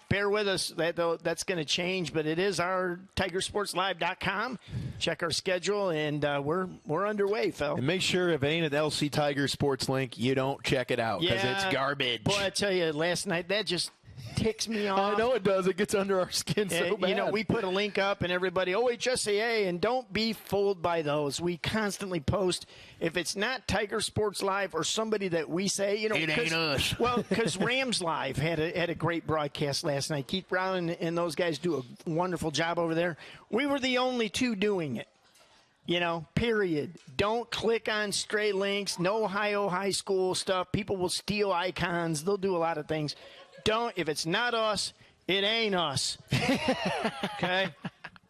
bear with us. That's going to change, but it is our tigersportslive.com. Check our schedule, and we're underway, Phil. And make sure if it ain't an LC Tiger Sports link, you don't check it out because it's garbage. Boy, I tell you, last night that just ticks me off. I know it does. It gets under our skin so bad. We put a link up, and everybody, HSAA, and don't be fooled by those. We constantly post. If it's not Tiger Sports Live or somebody that we say, it ain't us. Well, because Rams Live had a great broadcast last night. Keith Brown and those guys do a wonderful job over there. We were the only two doing it. Period. Don't click on stray links. No Ohio high school stuff. People will steal icons. They'll do a lot of things. If it's not us, it ain't us. Okay?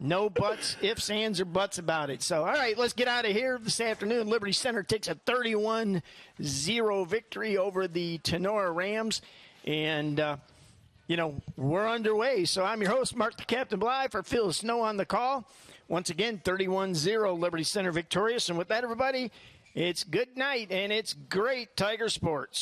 No buts, ifs, ands, or buts about it. So, all right, let's get out of here this afternoon. Liberty Center takes a 31-0 victory over the Tinora Rams. And, we're underway. So I'm your host, Mark the Captain Bly, for Phil Snow on the call. Once again, 31-0, Liberty Center victorious. And with that, everybody, it's good night, and it's great Tiger sports.